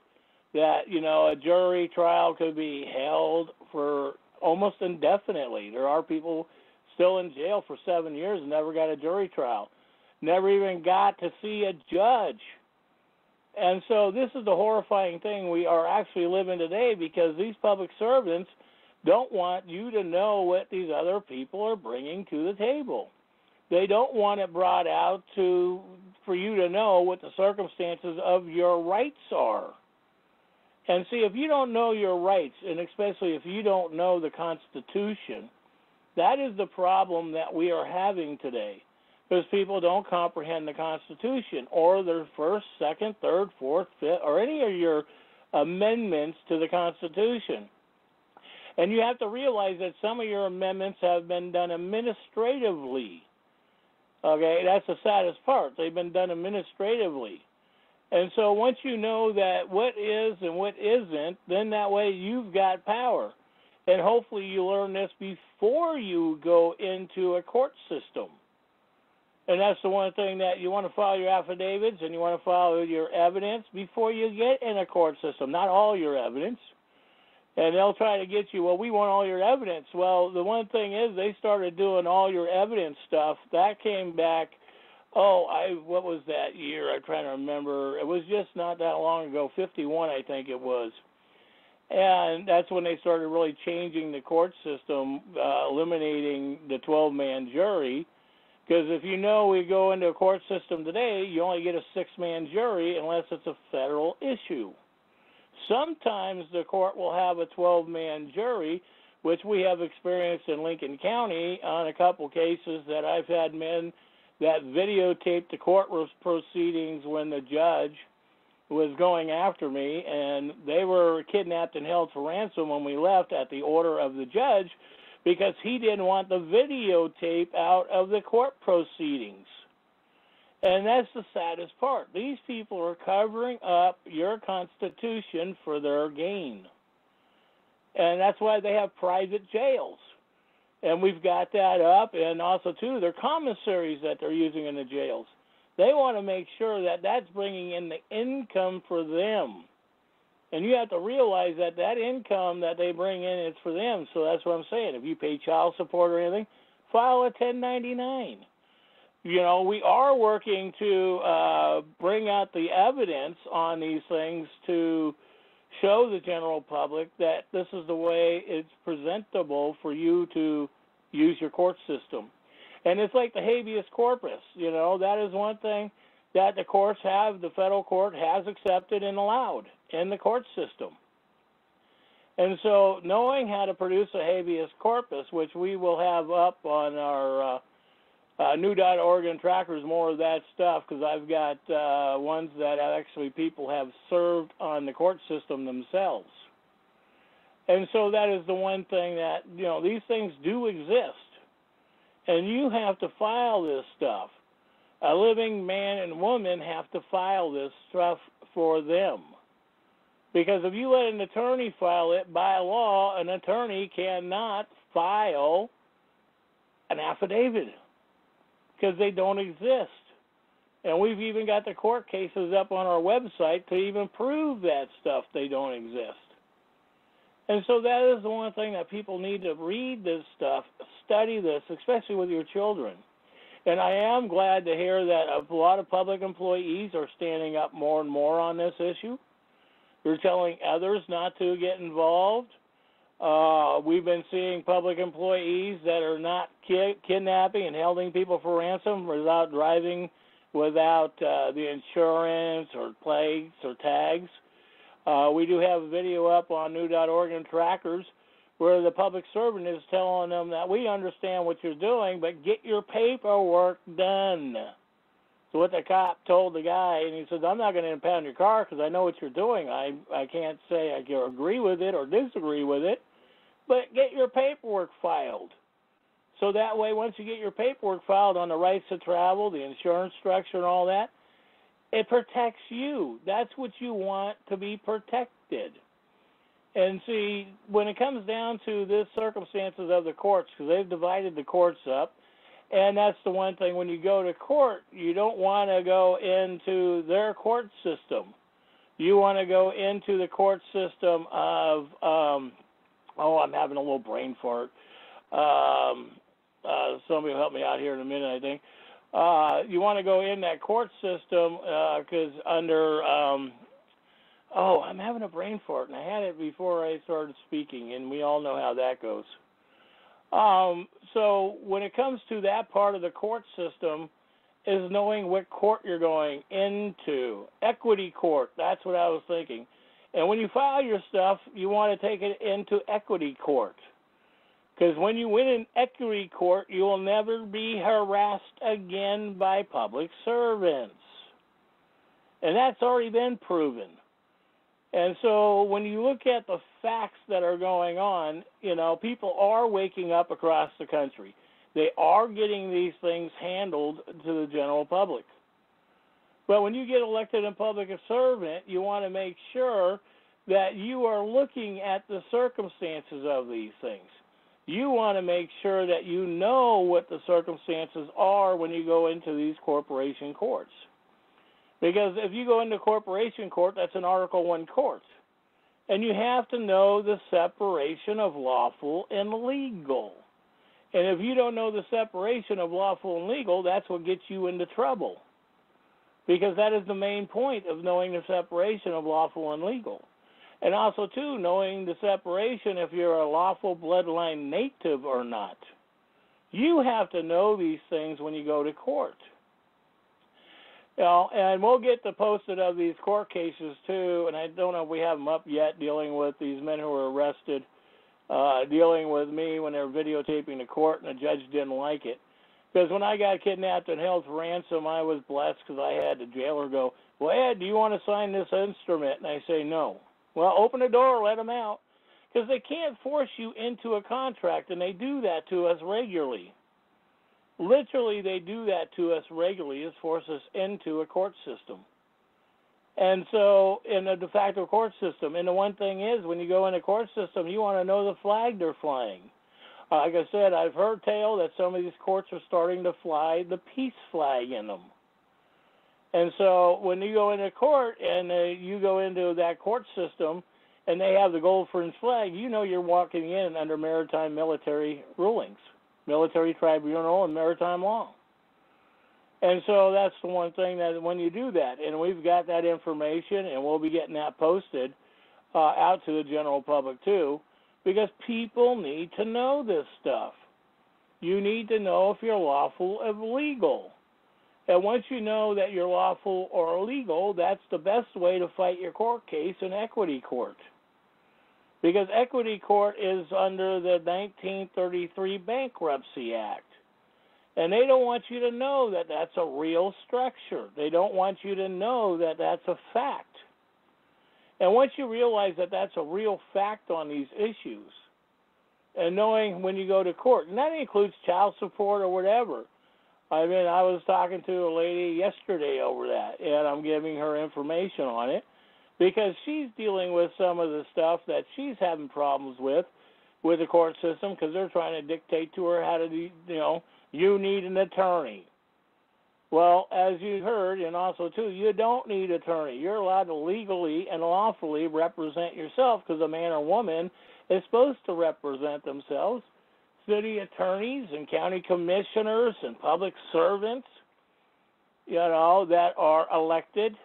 that, you know, a jury trial could be held for almost indefinitely. There are people still in jail for 7 years and never got a jury trial, never even got to see a judge. And so this is the horrifying thing we are actually living today because these public servants don't want you to know what these other people are bringing to the table. They don't want it brought out for you to know what the circumstances of your rights are. And see, if you don't know your rights, and especially if you don't know the Constitution, that is the problem that we are having today. Because people don't comprehend the Constitution or their first, second, third, fourth, fifth, or any of your amendments to the Constitution. And you have to realize that some of your amendments have been done administratively. Okay, that's the saddest part. They've been done administratively. And so once you know that what is and what isn't, then that way you've got power. And hopefully you learn this before you go into a court system. And that's the one thing that you want to file your affidavits and you want to file your evidence before you get in a court system, not all your evidence. And they'll try to get you, well, we want all your evidence. Well, the one thing is they started doing all your evidence stuff. That came back, what was that year? I'm trying to remember. It was just not that long ago, 51, I think it was. And that's when they started really changing the court system, eliminating the 12-man jury Because if you know we go into a court system today, you only get a 6-man jury unless it's a federal issue. Sometimes the court will have a 12-man jury, which we have experienced in Lincoln County on a couple cases that I've had men that videotaped the court proceedings when the judge was going after me, and they were kidnapped and held for ransom when we left at the order of the judge because he didn't want the videotape out of the court proceedings. And that's the saddest part. These people are covering up your Constitution for their gain. And that's why they have private jails. And we've got that up, and also, too, their commissaries that they're using in the jails. They want to make sure that that's bringing in the income for them. And you have to realize that that income that they bring in is for them. So that's what I'm saying. If you pay child support or anything, file a 1099. You know, we are working to bring out the evidence on these things to show the general public that this is the way it's presentable for you to use your court system. And it's like the habeas corpus, you know, that is one thing that the courts have, the federal court has accepted and allowed in the court system. And so knowing how to produce a habeas corpus, which we will have up on our new.org and trackers, more of that stuff, because I've got ones that actually people have served on the court system themselves. And so that is the one thing that, you know, these things do exist. And you have to file this stuff. A living man and woman have to file this stuff for them. Because if you let an attorney file it, by law, an attorney cannot file an affidavit because they don't exist. And we've even got the court cases up on our website to even prove that stuff they don't exist. And so that is the one thing that people need to read this stuff, study this, especially with your children. And I am glad to hear that a lot of public employees are standing up more and more on this issue. They're telling others not to get involved. We've been seeing public employees that are not kidnapping and holding people for ransom without driving, without the insurance or plates or tags. We do have a video up on new.org and trackers where the public servant is telling them that we understand what you're doing, but get your paperwork done. So what the cop told the guy, and he says, I'm not going to impound your car because I know what you're doing. I can't say I agree with it or disagree with it, but get your paperwork filed. So that way, once you get your paperwork filed on the rights to travel, the insurance structure and all that, it protects you. That's what you want to be protected. And see, when it comes down to the circumstances of the courts, because they've divided the courts up, and that's the one thing, when you go to court, you don't want to go into their court system. You want to go into the court system of, I'm having a little brain fart. Somebody will help me out here in a minute, I think. You want to go in that court system because under, I'm having a brain fart, and I had it before I started speaking, and we all know how that goes. So when it comes to that part of the court system is knowing what court you're going into. Equity court, that's what I was thinking. And when you file your stuff, you want to take it into equity court. Because when you win in equity court, you will never be harassed again by public servants. And that's already been proven. And so when you look at the facts that are going on, you know, people are waking up across the country. They are getting these things handled to the general public. But when you get elected in public servant, you want to make sure that you are looking at the circumstances of these things. You want to make sure that you know what the circumstances are when you go into these corporation courts. Because if you go into corporation court, that's an Article I court. And you have to know the separation of lawful and legal. And if you don't know the separation of lawful and legal, that's what gets you into trouble. Because that is the main point of knowing the separation of lawful and legal. And also, too, knowing the separation if you're a lawful bloodline native or not. You have to know these things when you go to court. You know, and we'll get the posted of these court cases too, and I don't know if we have them up yet, dealing with these men who were arrested, dealing with me when they were videotaping the court, and the judge didn't like it. Because when I got kidnapped and held for ransom, I was blessed because I had the jailer go, well, Ed, do you want to sign this instrument? And I say, no. Well, open the door, let them out. Because they can't force you into a contract, and they do that to us regularly. Literally, they do that to us regularly, is force us into a court system. And so, in a de facto court system, and the one thing is, when you go in a court system, you want to know the flag they're flying. Like I said, I've heard tale that some of these courts are starting to fly the peace flag in them. And so, when you go into court and you go into that court system, and they have the gold fringe flag, you know you're walking in under maritime military rulings. Military tribunal and maritime law. And so that's the one thing that when you do that, and we've got that information, and we'll be getting that posted out to the general public too, because people need to know this stuff. You need to know if you're lawful or legal. And once you know that you're lawful or illegal, that's the best way to fight your court case in equity court. Because equity court is under the 1933 Bankruptcy Act. And they don't want you to know that that's a real structure. They don't want you to know that that's a fact. And once you realize that that's a real fact on these issues, and knowing when you go to court, and that includes child support or whatever. I mean, I was talking to a lady yesterday over that, and I'm giving her information on it, because she's dealing with some of the stuff that she's having problems with the court system, because they're trying to dictate to her how to do, you need an attorney. Well, as you heard, and also too, you don't need an attorney. You're allowed to legally and lawfully represent yourself, because a man or woman is supposed to represent themselves. City attorneys and county commissioners and public servants, that are elected,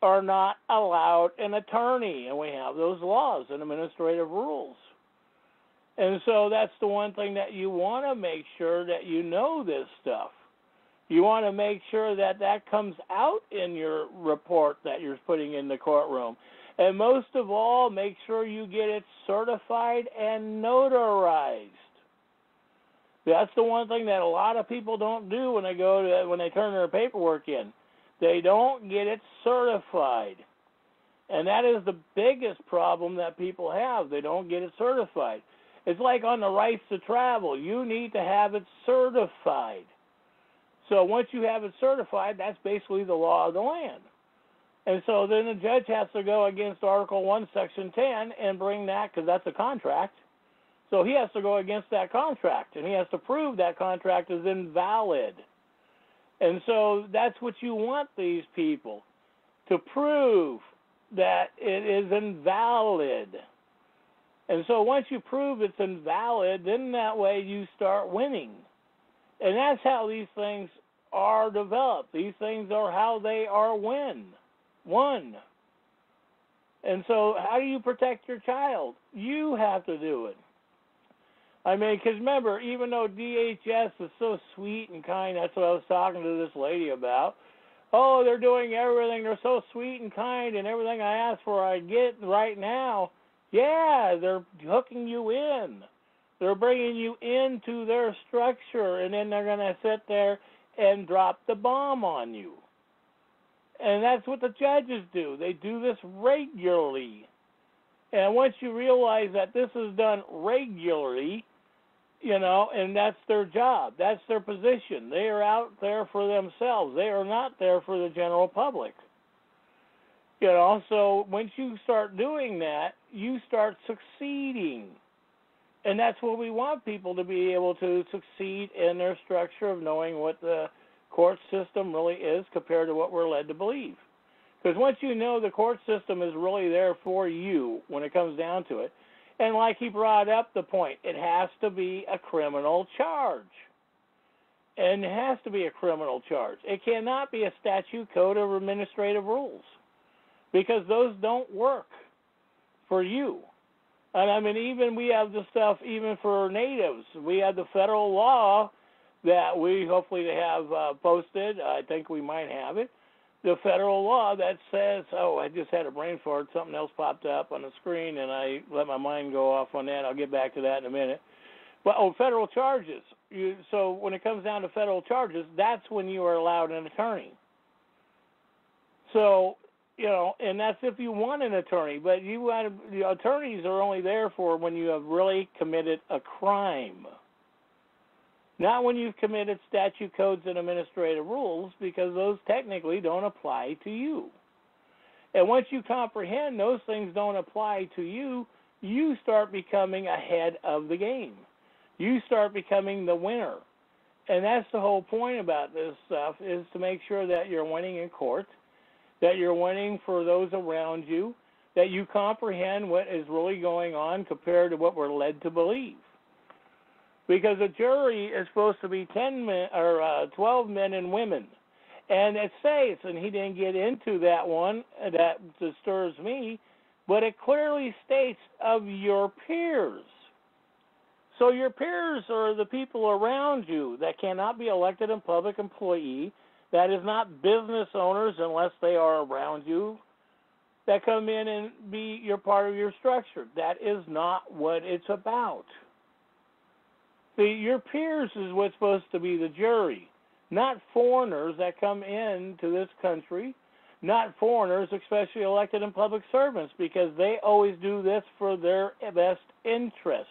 are not allowed an attorney, and we have those laws and administrative rules. And so that's the one thing that you want to make sure that you know this stuff. You want to make sure that that comes out in your report that you're putting in the courtroom. And most of all, make sure you get it certified and notarized. That's the one thing that a lot of people don't do when they turn their paperwork in. They don't get it certified. And that is the biggest problem that people have. They don't get it certified. It's like on the rights to travel. You need to have it certified. So once you have it certified, that's basically the law of the land. And so then the judge has to go against Article 1, Section 10 and bring that, because that's a contract. So he has to go against that contract, and he has to prove that contract is invalid. And so that's what you want these people, to prove that it is invalid. And so once you prove it's invalid, then that way you start winning. And that's how these things are developed. These things are how they are won. And so how do you protect your child? You have to do it. I mean, because remember, even though DHS is so sweet and kind, that's what I was talking to this lady about. Oh, they're doing everything. They're so sweet and kind, and everything I ask for I get right now. Yeah, they're hooking you in. They're bringing you into their structure, and then they're going to sit there and drop the bomb on you. And that's what the judges do. They do this regularly. And once you realize that this is done regularly, and that's their job, that's their position. They are out there for themselves. They are not there for the general public. So once you start doing that, you start succeeding. And that's what we want people to be able to succeed in their structure of knowing what the court system really is compared to what we're led to believe. Because once you know the court system is really there for you when it comes down to it, and like he brought up the point, it has to be a criminal charge. And it has to be a criminal charge. It cannot be a statute, code, or administrative rules, because those don't work for you. And I mean, even we have the stuff even for natives. We have the federal law that we hopefully have posted. I think we might have it. The federal law that says, oh, I just had a brain fart. Something else popped up on the screen, and I let my mind go off on that. I'll get back to that in a minute. But, federal charges. So when it comes down to federal charges, that's when you are allowed an attorney. So, and that's if you want an attorney. But the attorneys are only there for when you have really committed a crime. Not when you've committed statute, codes, and administrative rules, because those technically don't apply to you. And once you comprehend those things don't apply to you, you start becoming ahead of the game. You start becoming the winner. And that's the whole point about this stuff, is to make sure that you're winning in court, that you're winning for those around you, that you comprehend what is really going on compared to what we're led to believe. Because a jury is supposed to be 12 men and women. And it states, and he didn't get into that one, that disturbs me, but it clearly states of your peers. So your peers are the people around you that cannot be elected and public employee, that is not business owners unless they are around you, that come in and be your part of your structure. That is not what it's about. See, your peers is what's supposed to be the jury, not foreigners that come into this country, not foreigners, especially elected and public servants, because they always do this for their best interest.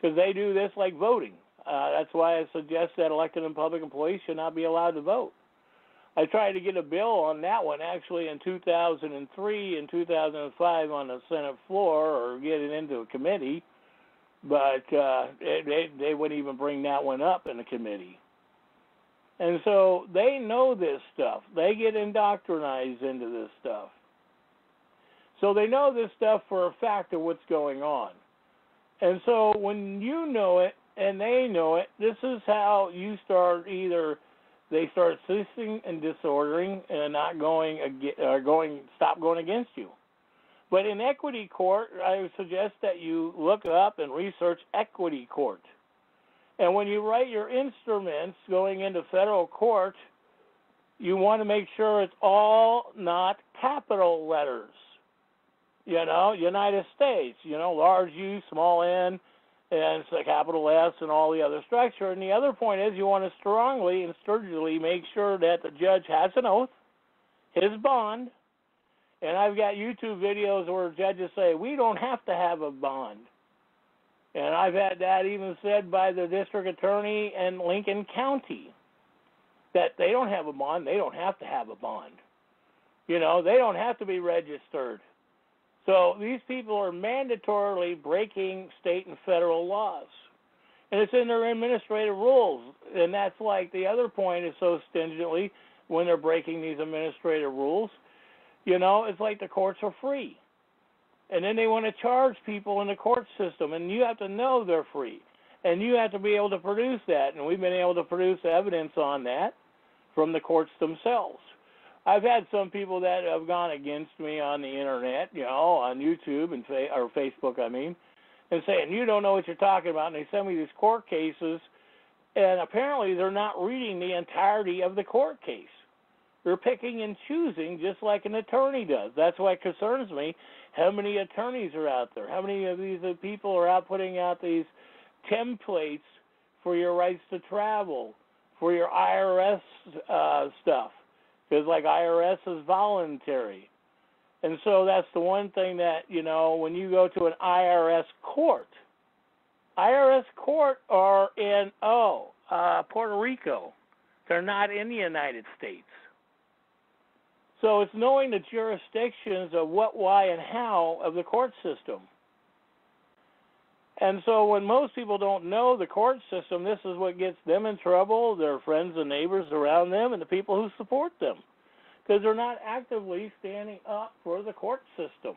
Because they do this like voting. That's why I suggest that elected and public employees should not be allowed to vote. I tried to get a bill on that one actually in 2003 and 2005 on the Senate floor, or get it into a committee, but they wouldn't even bring that one up in the committee. And so they know this stuff. They get indoctrinized into this stuff. So they know this stuff for a fact of what's going on. And so when you know it and they know it, this is how you start they start ceasing and disordering and not stop going against you. But in equity court, I would suggest that you look up and research equity court. And when you write your instruments going into federal court, you want to make sure it's all not capital letters. United States, large U, small n, and it's a capital S and all the other structure. And the other point is you want to strongly and sturdily make sure that the judge has an oath, his bond. And I've got YouTube videos where judges say, we don't have to have a bond. And I've had that even said by the district attorney in Lincoln County, that they don't have a bond, they don't have to have a bond. They don't have to be registered. So these people are mandatorily breaking state and federal laws. And it's in their administrative rules. And that's like the other point is so stingently when they're breaking these administrative rules. It's like the courts are free. And then they want to charge people in the court system. And you have to know they're free. And you have to be able to produce that. And we've been able to produce evidence on that from the courts themselves. I've had some people that have gone against me on the internet, on YouTube or Facebook, and saying, you don't know what you're talking about. And they send me these court cases, and apparently they're not reading the entirety of the court case. They're picking and choosing just like an attorney does. That's why it concerns me how many attorneys are out there. How many of these people are out putting out these templates for your rights to travel, for your IRS stuff. Because, IRS is voluntary. And so that's the one thing that, when you go to an IRS court are in, Puerto Rico. They're not in the United States. So it's knowing the jurisdictions of what, why, and how of the court system. And so when most people don't know the court system, this is what gets them in trouble, their friends and neighbors around them, and the people who support them. Because they're not actively standing up for the court system.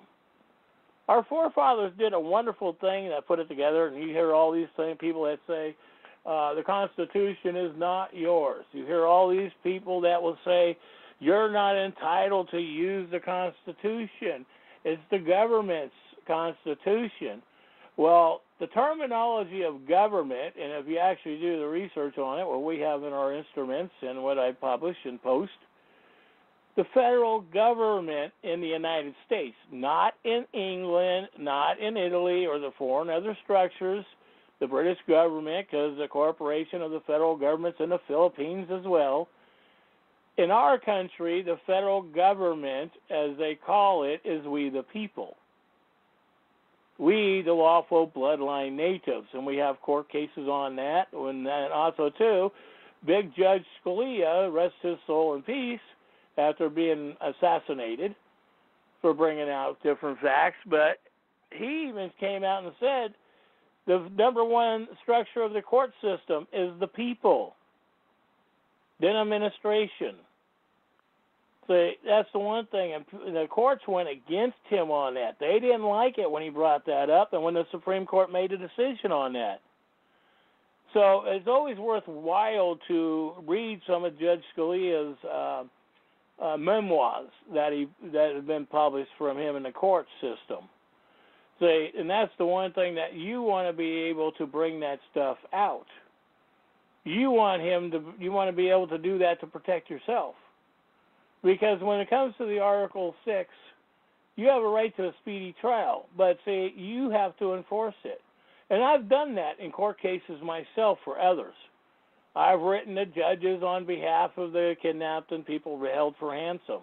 Our forefathers did a wonderful thing that put it together, and you hear all these people that say, the Constitution is not yours. You hear all these people that will say, you're not entitled to use the Constitution. It's the government's. Constitution. Well, the terminology of government, and if you actually do the research on it, what we have in our instruments and what I publish and post, the federal government in the United States, not in England, not in Italy or the foreign other structures, the British government, because the corporation of the federal government's in the Philippines as well. In our country, the federal government, as they call it, is we the people. We, the lawful bloodline natives, and we have court cases on that. And then also, too, Big Judge Scalia, rest his soul in peace, after being assassinated for bringing out different facts, but he even came out and said the number one structure of the court system is the people, then administration. So that's the one thing, and the courts went against him on that. They didn't like it when he brought that up and when the Supreme Court made a decision on that. So it's always worthwhile to read some of Judge Scalia's memoirs that have been published from him in the court system. So, and that's the one thing that you want to be able to bring that stuff out. You want to be able to do that to protect yourself. Because when it comes to the Article 6, you have a right to a speedy trial, but see, you have to enforce it. And I've done that in court cases myself for others. I've written to judges on behalf of the kidnapped and people held for ransom.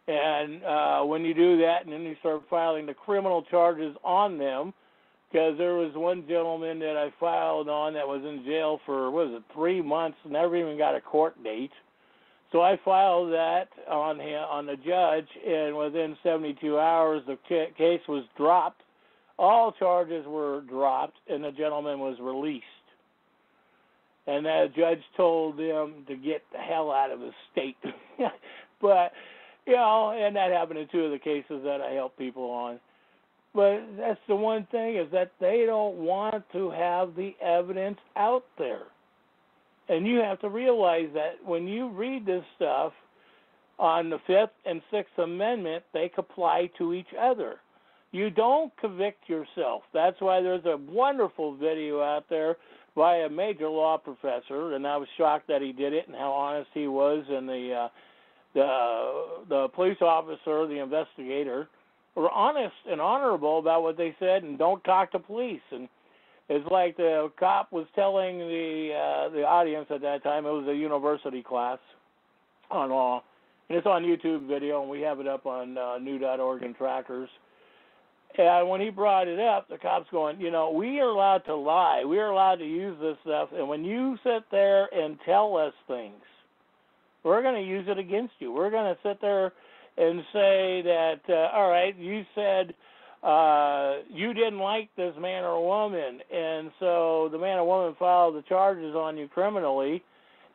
And when you do that and then you start filing the criminal charges on them, because there was one gentleman that I filed on that was in jail for, 3 months, never even got a court date. So I filed that on the judge, and within 72 hours the case was dropped. All charges were dropped, and the gentleman was released. And the judge told them to get the hell out of the state. But, and that happened in 2 of the cases that I helped people on. But that's the one thing, is that they don't want to have the evidence out there. And you have to realize that when you read this stuff on the 5th and 6th Amendment, they comply to each other. You don't convict yourself. That's why there's a wonderful video out there by a major law professor, and I was shocked that he did it and how honest he was, and the police officer, the investigator, were honest and honorable about what they said, and don't talk to police. And it's like the cop was telling the audience at that time, it was a university class on law, and it's on YouTube video, and we have it up on new.org and trackers. And when he brought it up, the cop's going, we are allowed to lie. We are allowed to use this stuff, and when you sit there and tell us things, we're going to use it against you. We're going to sit there and say that, all right, you said you didn't like this man or woman, and so the man or woman filed the charges on you criminally,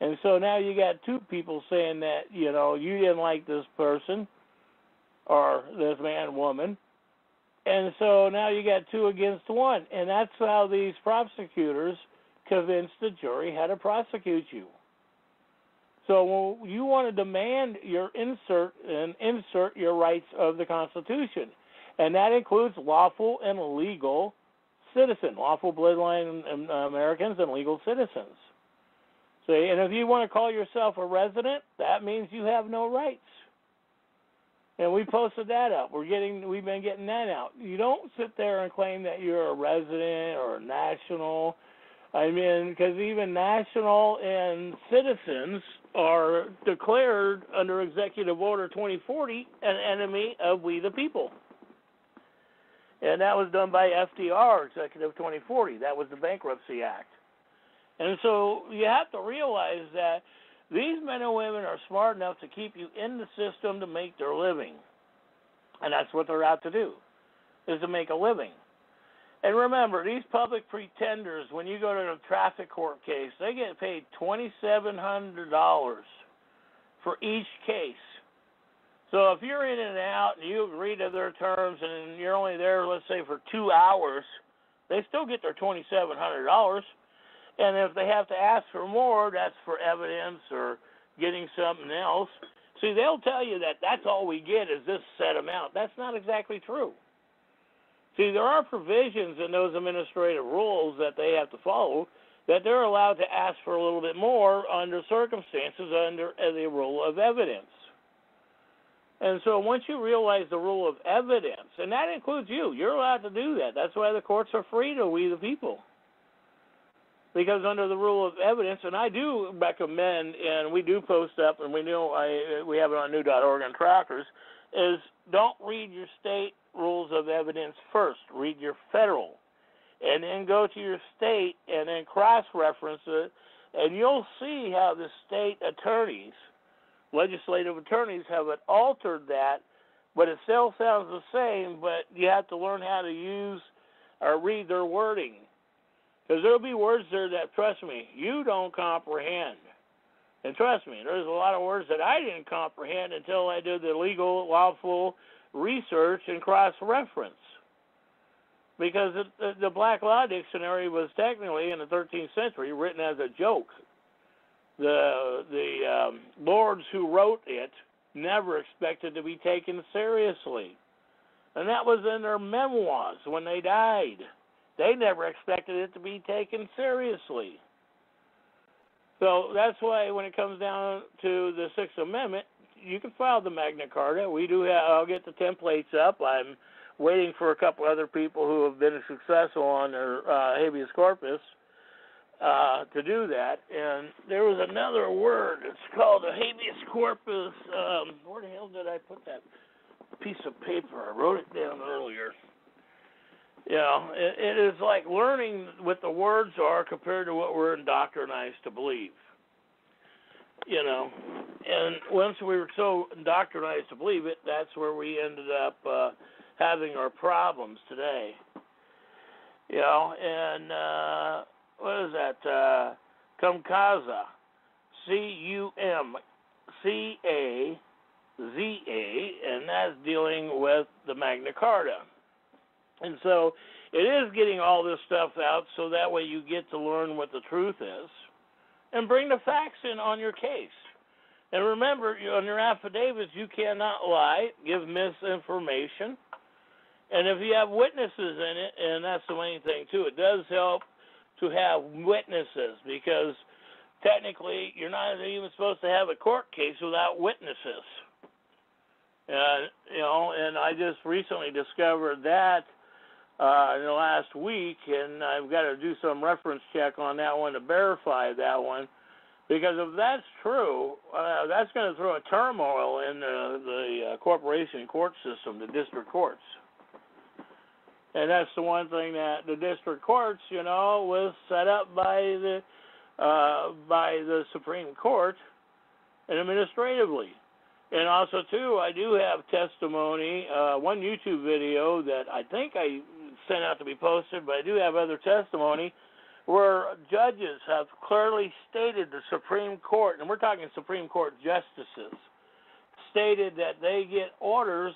and so now you got 2 people saying that, you didn't like this person or this man or woman, and so now you got 2 against 1, and that's how these prosecutors convinced the jury how to prosecute you. So you want to demand your insert your rights of the Constitution. And that includes lawful and legal citizen, lawful bloodline Americans and legal citizens. See, and if you want to call yourself a resident, that means you have no rights. And we posted that up. We've been getting that out. You don't sit there and claim that you're a resident or a national. I mean, because even national and citizens are declared under Executive Order 2040 an enemy of we the people. And that was done by FDR, Executive 2040. That was the Bankruptcy Act. And so you have to realize that these men and women are smart enough to keep you in the system to make their living. And that's what they're out to do, is to make a living. And remember, these public pretenders, when you go to a traffic court case, they get paid $2,700 for each case. So if you're in and out and you agree to their terms and you're only there, let's say, for 2 hours, they still get their $2,700. And if they have to ask for more, that's for evidence or getting something else. See, they'll tell you that that's all we get is this set amount. That's not exactly true. See, there are provisions in those administrative rules that they have to follow that they're allowed to ask for a little bit more under circumstances under the rule of evidence. And so once you realize the rule of evidence, and that includes you, you're allowed to do that. That's why the courts are free to we the people. Because under the rule of evidence, and I do recommend, and we do post up, and we have it on new.org and trackers, is don't read your state rules of evidence first. Read your federal. And then go to your state and then cross-reference it, and you'll see how the state attorneys, legislative attorneys, have altered that, but it still sounds the same, but you have to learn how to use or read their wording. Because there'll be words there that, trust me, you don't comprehend. And trust me, there's a lot of words that I didn't comprehend until I did the legal, lawful research and cross-reference. Because the Black Law Dictionary was technically, in the 13th century, written as a joke. The lords who wrote it never expected to be taken seriously. And that was in their memoirs when they died. They never expected it to be taken seriously. So that's why when it comes down to the Sixth Amendment, you can file the Magna Carta. We do have, I'll get the templates up. I'm waiting for a couple other people who have been successful on their habeas corpus to do that. And there was another word. It's called a habeas corpus. Where the hell did I put that piece of paper? I wrote it down earlier. You know, it is like learning what the words are compared to what we're indoctrinized to believe. You know, and once we were so indoctrinized to believe it, that's where we ended up having our problems today. You know, and what is that? Cumcaza, C-U-M-C-A-Z-A, and that's dealing with the Magna Carta. And so it is getting all this stuff out so that way you get to learn what the truth is and bring the facts in on your case. And remember, on your affidavits, you cannot lie, give misinformation. And if you have witnesses in it, and that's the main thing too, it does help to have witnesses because technically you're not even supposed to have a court case without witnesses. And, you know, and I just recently discovered that in the last week, and I've got to do some reference check on that one to verify that one, because if that's true, that's going to throw a turmoil in the corporation court system, the district courts. And that's the one thing that the district courts, you know, was set up by the Supreme Court and administratively. And also, too, I do have testimony, one YouTube video that I think I sent out to be posted, but I do have other testimony where judges have clearly stated the Supreme Court, and we're talking Supreme Court justices, stated that they get orders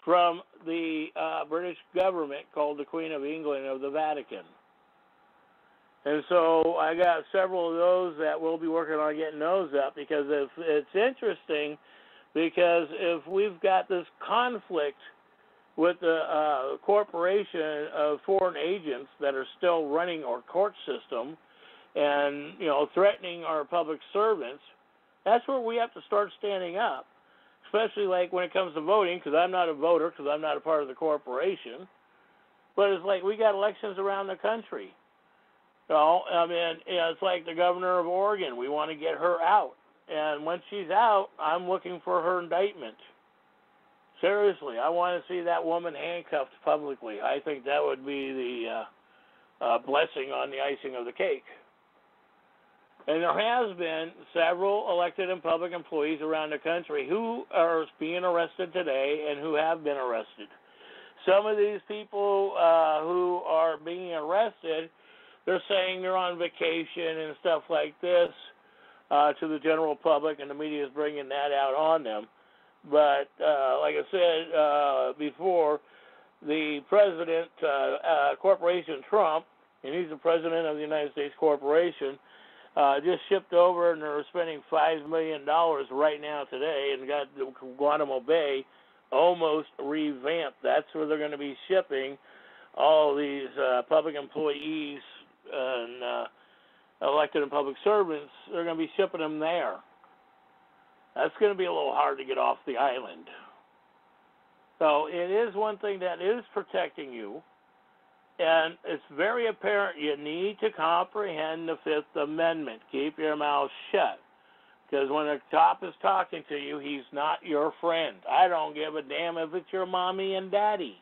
from the British government called the Queen of England of the Vatican. And so I got several of those that we'll be working on getting those up, because if it's interesting, because if we've got this conflict with the corporation of foreign agents that are still running our court system and, you know, threatening our public servants, that's where we have to start standing up, especially like when it comes to voting, because I'm not a voter, because I'm not a part of the corporation. But it's like we got elections around the country. You know, I mean, it's like the governor of Oregon. We want to get her out. And when she's out, I'm looking for her indictment. Seriously, I want to see that woman handcuffed publicly. I think that would be the blessing on the icing of the cake. And there has been several elected and public employees around the country who are being arrested today and who have been arrested. Some of these people who are being arrested, they're saying they're on vacation and stuff like this to the general public, and the media is bringing that out on them. But like I said before, the president, Corporation Trump, and he's the president of the United States Corporation, just shipped over, and they're spending $5 million right now today, and got Guantanamo Bay almost revamped. That's where they're going to be shipping all these public employees and elected and public servants, they're going to be shipping them there. That's going to be a little hard to get off the island. So it is one thing that is protecting you, and it's very apparent you need to comprehend the Fifth Amendment. Keep your mouth shut, because when a cop is talking to you, he's not your friend. I don't give a damn if it's your mommy and daddy.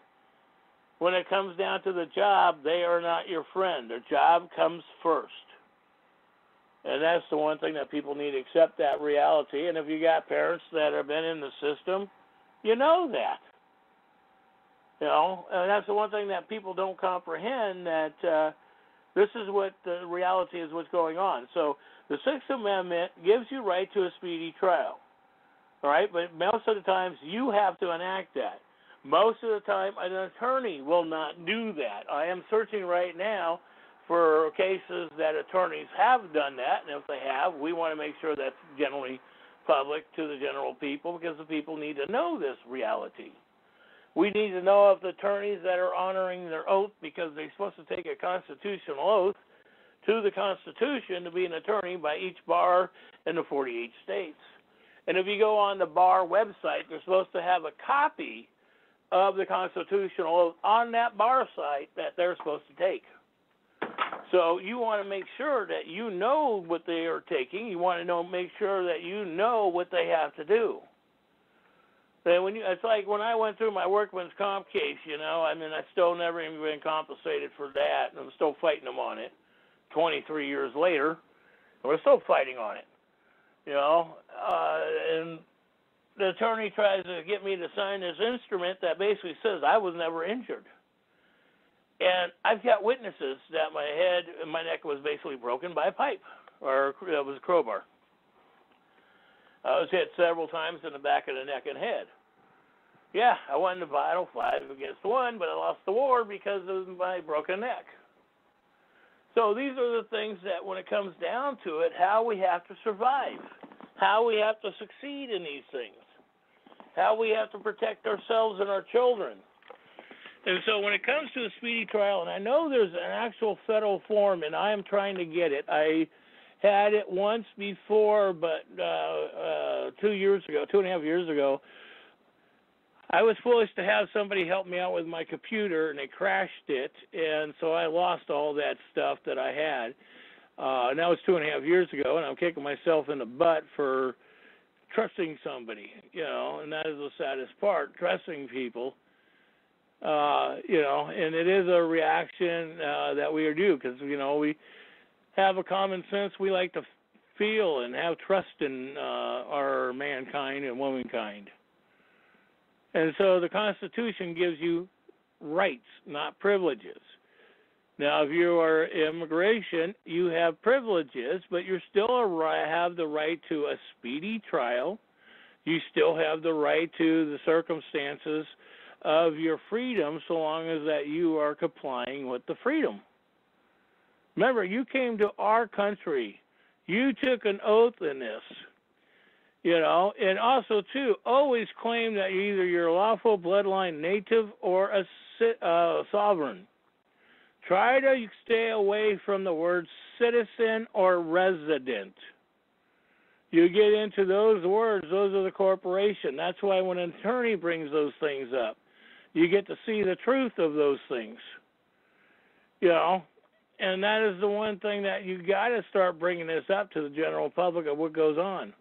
When it comes down to the job, they are not your friend. Their job comes first. And that's the one thing that people need to accept, that reality. And if you got parents that have been in the system, you know that. You know, and that's the one thing that people don't comprehend, that this is what the reality is, what's going on. So the Sixth Amendment gives you right to a speedy trial. All right? But most of the times you have to enact that. Most of the time an attorney will not do that. I am searching right now for cases that attorneys have done that, and if they have, we want to make sure that's generally public to the general people, because the people need to know this reality. We need to know of the attorneys that are honoring their oath, because they're supposed to take a constitutional oath to the Constitution to be an attorney by each bar in the 48 states. And if you go on the bar website, they're supposed to have a copy of the constitutional oath on that bar site that they're supposed to take. So you want to make sure that you know what they are taking. You want to make sure that you know what they have to do. And it's like when I went through my workman's comp case, you know, I mean, I still never even been compensated for that, and I'm still fighting them on it. 23 years later, we're still fighting on it, you know. And the attorney tries to get me to sign this instrument that basically says I was never injured. And I've got witnesses that my head and my neck was basically broken by a pipe, or it was a crowbar. I was hit several times in the back of the neck and head. Yeah, I won the battle 5-1, but I lost the war because of my broken neck. So these are the things that, when it comes down to it, how we have to survive, how we have to succeed in these things, how we have to protect ourselves and our children. And so when it comes to a speedy trial, and I know there's an actual federal form, and I am trying to get it. I had it once before, but 2 years ago, 2.5 years ago, I was foolish to have somebody help me out with my computer, and they crashed it, and so I lost all that stuff that I had. And that was 2.5 years ago, and I'm kicking myself in the butt for trusting somebody, you know, and that is the saddest part, trusting people. You know, and it is a reaction that we are due, because, you know, we have a common sense. We like to feel and have trust in our mankind and womankind. And so the Constitution gives you rights, not privileges. Now, if you are immigration, you have privileges, but you still have the right to a speedy trial. You still have the right to the circumstances of your freedom, so long as that you are complying with the freedom. Remember, you came to our country. You took an oath in this, you know, and also, too, always claim that you're a lawful bloodline native or a sovereign. Try to stay away from the words citizen or resident. You get into those words, those are the corporation. That's why when an attorney brings those things up, you get to see the truth of those things, you know, and that is the one thing that you got to start bringing this up to the general public of what goes on.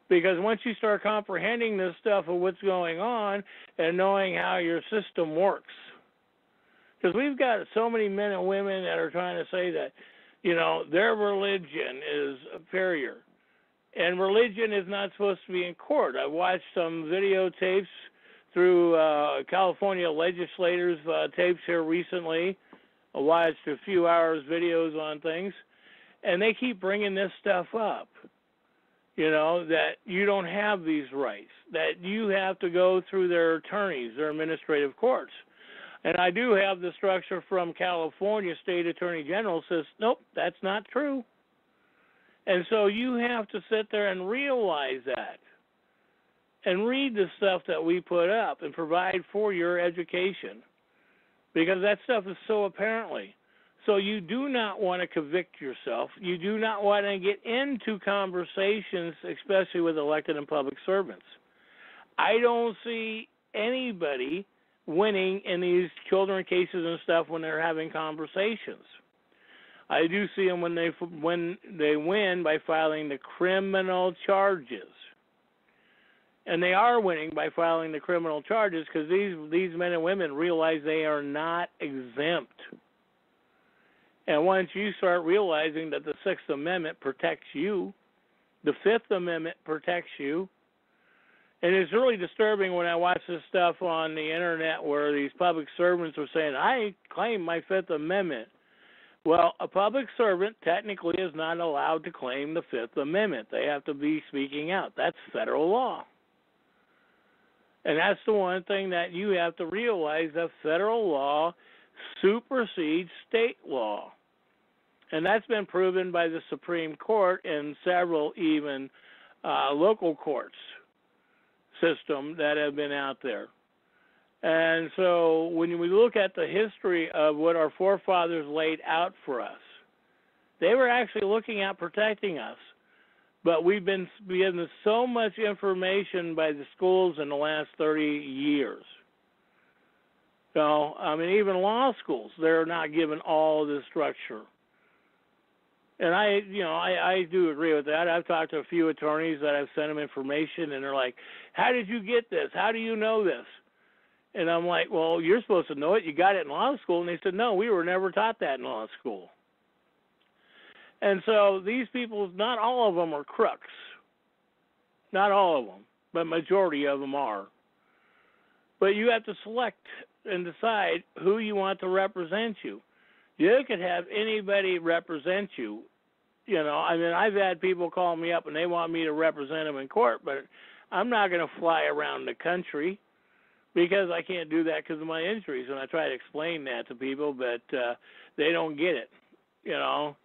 Because once you start comprehending this stuff of what's going on and knowing how your system works, because we've got so many men and women that are trying to say that, you know, their religion is superior, and religion is not supposed to be in court. I watched some videotapes through California legislators' tapes here recently. I watched a few hours videos on things, and they keep bringing this stuff up, you know, that you don't have these rights, that you have to go through their attorneys, their administrative courts. And I do have the structure from California State Attorney General says, nope, that's not true. And so you have to sit there and realize that, and read the stuff that we put up and provide for your education. because that stuff is so apparently. So you do not want to convict yourself. You do not want to get into conversations, especially with elected and public servants. I don't see anybody winning in these children cases and stuff when they're having conversations. I do see them when they win by filing the criminal charges. And they are winning by filing the criminal charges because these men and women realize they are not exempt. And once you start realizing that the Sixth Amendment protects you, the Fifth Amendment protects you, and it's really disturbing when I watch this stuff on the internet where these public servants are saying, I claim my Fifth Amendment. Well, a public servant technically is not allowed to claim the Fifth Amendment. They have to be speaking out. That's federal law. And that's the one thing that you have to realize, that federal law supersedes state law. And that's been proven by the Supreme Court and several even local courts system that have been out there. And so when we look at the history of what our forefathers laid out for us, they were actually looking at protecting us. But we've been given so much information by the schools in the last 30 years. So, I mean, even law schools, they're not given all the structure. And I do agree with that. I've talked to a few attorneys that I've sent them information, and they're like, how did you get this? How do you know this? And I'm like, well, you're supposed to know it. You got it in law school. And they said, no, we were never taught that in law school. And so these people, not all of them are crooks. Not all of them, but majority of them are. But you have to select and decide who you want to represent you. You could have anybody represent you. You know, I mean, I've had people call me up and they want me to represent them in court, but I'm not going to fly around the country because I can't do that because of my injuries. And I try to explain that to people, but they don't get it, you know.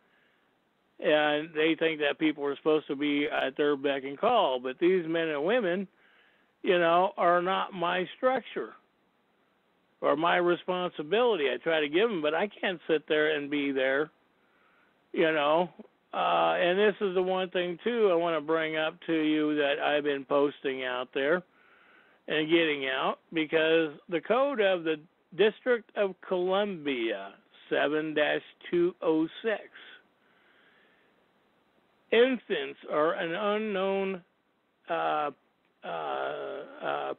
And they think that people are supposed to be at their beck and call. But these men and women, you know, are not my structure or my responsibility. I try to give them, but I can't sit there and be there, you know. And this is the one thing, too, I want to bring up to you that I've been posting out there and getting out, because the code of the District of Columbia, 7-206, infants are an unknown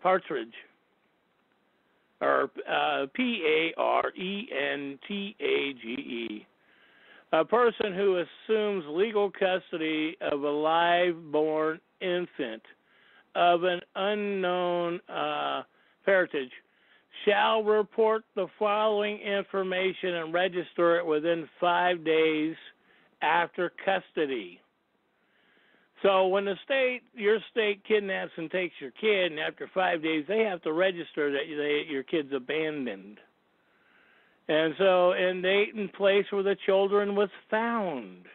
partridge, or Parentage, a person who assumes legal custody of a live-born infant of an unknown parentage shall report the following information and register it within 5 days after custody. So when your state kidnaps and takes your kid, and after 5 days they have to register that your kid's abandoned. And so, in Dayton, place where the children was found.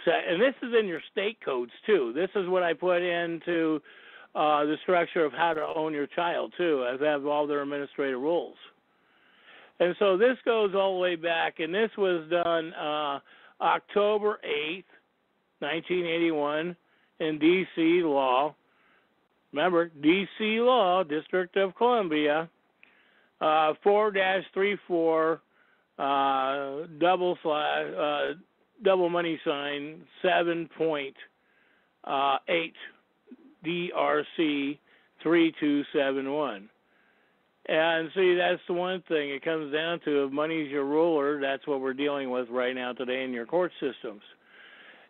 So, and this is in your state codes too. This is what I put into the structure of how to own your child too. I have all their administrative rules. And so this goes all the way back, and this was done October 8th, 1981, in D.C. law. Remember, D.C. law, District of Columbia, 4-34, double money sign, 7.8, DRC 3271. And see, that's the one thing. It comes down to, if money's your ruler, that's what we're dealing with right now today in your court systems.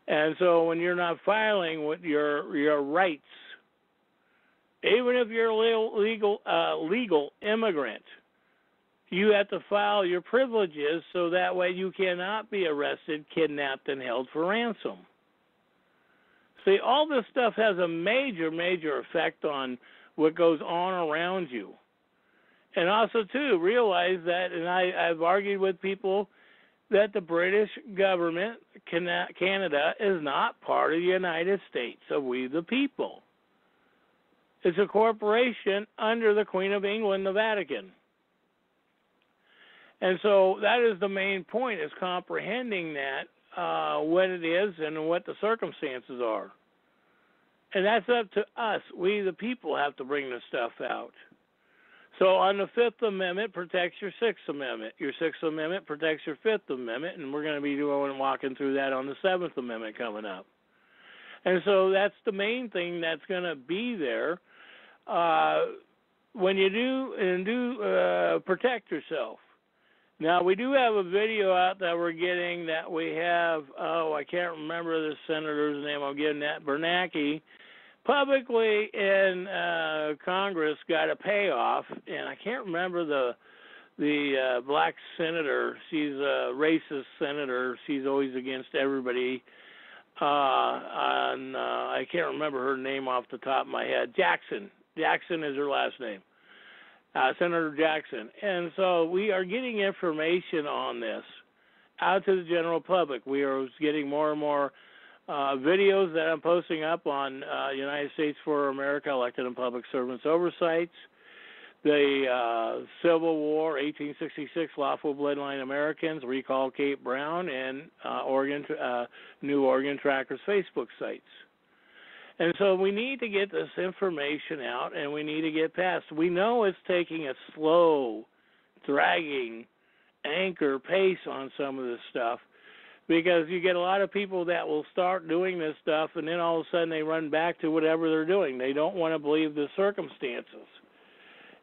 And so when you're not filing with your rights, even if you're a legal immigrant, you have to file your privileges so that way you cannot be arrested, kidnapped, and held for ransom. See, all this stuff has a major, major effect on what goes on around you. And also, too, realize that, and I've argued with people, that the British government, Canada, is not part of the United States of we the people. It's a corporation under the Queen of England, the Vatican. And so that is the main point, is comprehending that, what it is and what the circumstances are. And that's up to us. We, the people, have to bring this stuff out. So on the Fifth Amendment protects your Sixth Amendment. Your Sixth Amendment protects your Fifth Amendment, and we're going to be walking through that on the Seventh Amendment coming up. And so that's the main thing that's going to be there when you do protect yourself. Now, we do have a video out that we're getting that we have, I can't remember the senator's name, I'm getting that, Bernanke, publicly in Congress got a payoff, and I can't remember the black senator. She's a racist senator. She's always against everybody. I can't remember her name off the top of my head. Jackson is her last name. Senator Jackson. And so we are getting information on this out to the general public. We are getting more and more videos that I'm posting up on United States for America Elected and Public Servants Oversights, the Civil War, 1866 Lawful Bloodline Americans, Recall Kate Brown, and New Oregon Trackers Facebook sites. And so we need to get this information out, and we need to get past. We know it's taking a slow, dragging, anchor pace on some of this stuff, because you get a lot of people that will start doing this stuff, and then all of a sudden they run back to whatever they're doing. They don't want to believe the circumstances,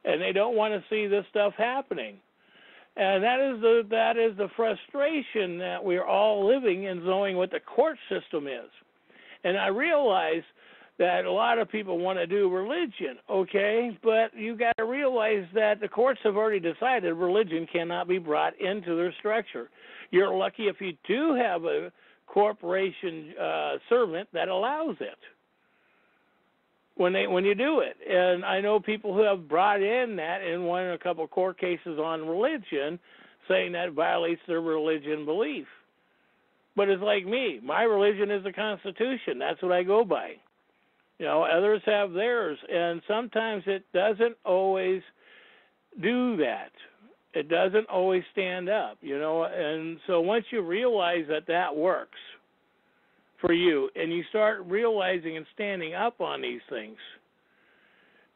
and they don't want to see this stuff happening. And that is the frustration that we're all living in, knowing what the court system is. And I realize that a lot of people want to do religion, okay? But you got to realize that the courts have already decided religion cannot be brought into their structure. You're lucky if you do have a corporation servant that allows it when you do it. And I know people who have brought in that and won a couple of court cases on religion, saying that violates their religion belief. But it's like me. My religion is the Constitution. That's what I go by. You know, others have theirs, and sometimes it doesn't always do that. It doesn't always stand up, you know. And so once you realize that that works for you, and you start realizing and standing up on these things,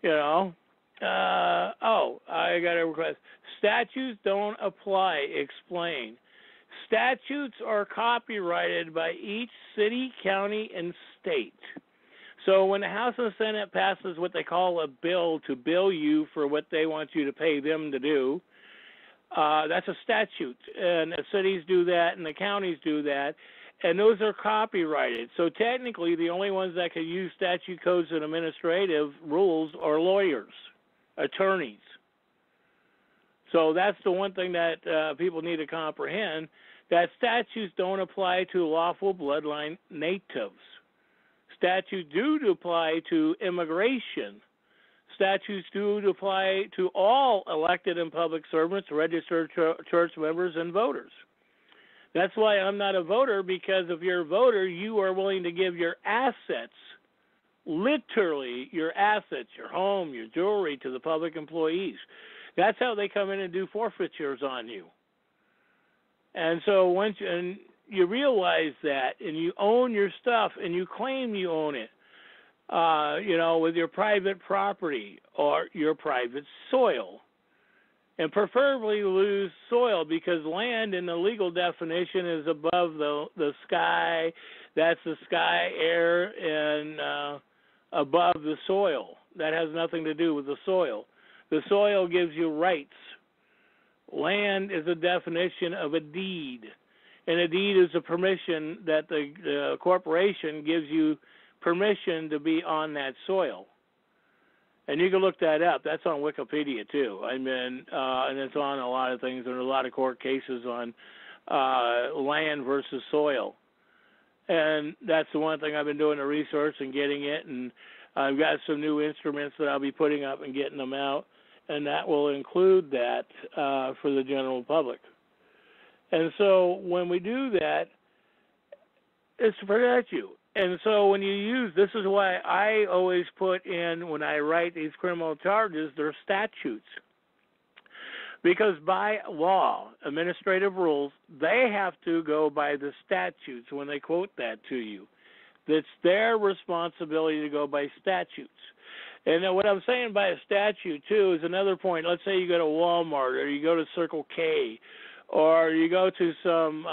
you know. I got a request. Statutes don't apply. Explain. Statutes are copyrighted by each city, county, and state. So when the House and Senate passes what they call a bill to bill you for what they want you to pay them to do, that's a statute. And the cities do that and the counties do that, and those are copyrighted. So technically the only ones that can use statute codes and administrative rules are lawyers, attorneys. So that's the one thing that people need to comprehend, that statutes don't apply to lawful bloodline natives. Statutes do apply to immigration. Statutes do apply to all elected and public servants, registered church members, and voters. That's why I'm not a voter, because if you're a voter, you are willing to give your assets, literally your assets, your home, your jewelry, to the public employees. That's how they come in and do forfeitures on you. And so once you realize that, and you own your stuff, and you claim you own it, you know, with your private property or your private soil, and preferably lose soil, because land in the legal definition is above the sky. That's the sky, air, and above the soil. That has nothing to do with the soil. The soil gives you rights. Land is a definition of a deed. And a deed is a permission that the corporation gives you permission to be on that soil. And you can look that up. That's on Wikipedia, too. I mean, and it's on a lot of things. There are a lot of court cases on land versus soil. And that's the one thing I've been doing the research and getting it. And I've got some new instruments that I'll be putting up and getting them out. And that will include that for the general public. And so when we do that, it's to protect you. And so when you use, this is why I always put in, when I write these criminal charges, they're statutes. Because by law, administrative rules, they have to go by the statutes when they quote that to you. It's their responsibility to go by statutes. And then what I'm saying by a statute, too, is another point. Let's say you go to Walmart or you go to Circle K or you go to some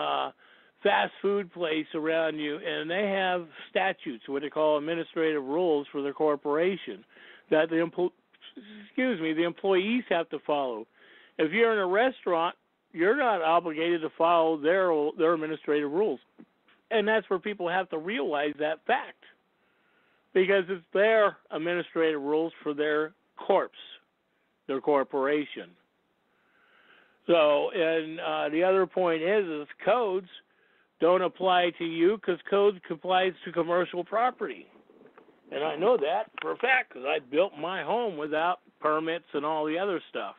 fast food place around you, and they have statutes, what they call administrative rules for their corporation, that the employees have to follow. If you're in a restaurant, you're not obligated to follow their administrative rules. And that's where people have to realize that fact, because it's their administrative rules for their corporation. So, and the other point is codes don't apply to you because codes applies to commercial property. And I know that for a fact because I built my home without permits and all the other stuff.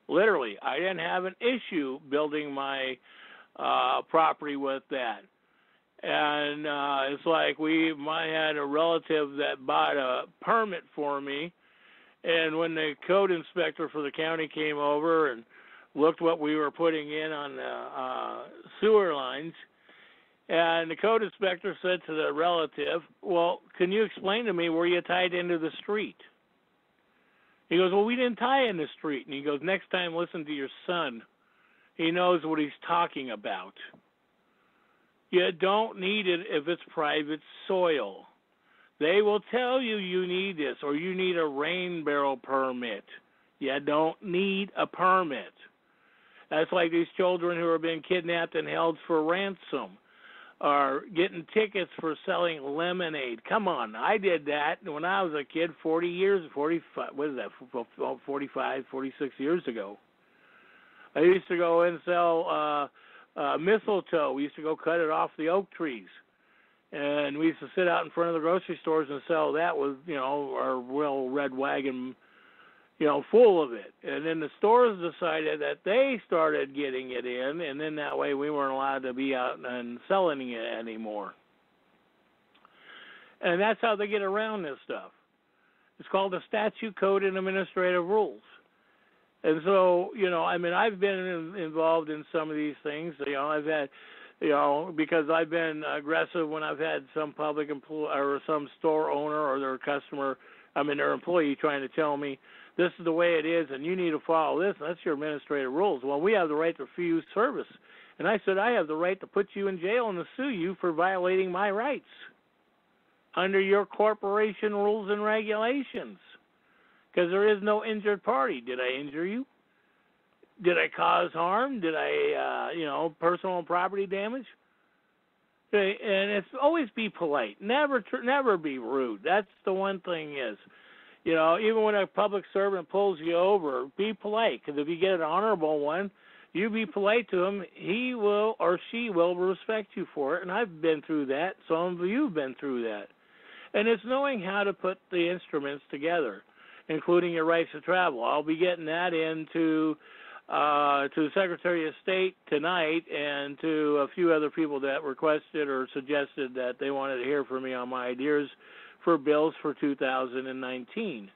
Literally, I didn't have an issue building my property with that. And it's like I had a relative that bought a permit for me, and when the code inspector for the county came over and looked what we were putting in on the sewer lines, and the code inspector said to the relative, well, can you explain to me where you tied into the street? He goes, well, we didn't tie in the street. And he goes, next time listen to your son. He knows what he's talking about. You don't need it if it's private soil. They will tell you you need this or you need a rain barrel permit. You don't need a permit. That's like these children who are being kidnapped and held for ransom or getting tickets for selling lemonade. Come on, I did that when I was a kid 46 years ago. I used to go and sell mistletoe. We used to go cut it off the oak trees. And we used to sit out in front of the grocery stores and sell that with, our real red wagon, full of it. And then the stores decided that they started getting it in, and then that way we weren't allowed to be out and selling it anymore. And that's how they get around this stuff. It's called the Statute Code and Administrative Rules. And so, I've been involved in some of these things. I've had, because I've been aggressive when I've had some public employee or some store owner or their customer, their employee trying to tell me, this is the way it is, and you need to follow this, and that's your administrative rules. Well, we have the right to refuse service. And I said, I have the right to put you in jail and to sue you for violating my rights under your corporation rules and regulations, because there is no injured party. Did I injure you? Did I cause harm? Did I, personal and property damage? Okay, and it's always be polite. Never be rude. That's the one thing is. Even when a public servant pulls you over, be polite. Because if you get an honorable one, you be polite to him. He will or she will respect you for it. And I've been through that. Some of you have been through that. And it's knowing how to put the instruments together, including your rights to travel. I'll be getting that into to the Secretary of State tonight and to a few other people that requested or suggested that they wanted to hear from me on my ideas for bills for 2019.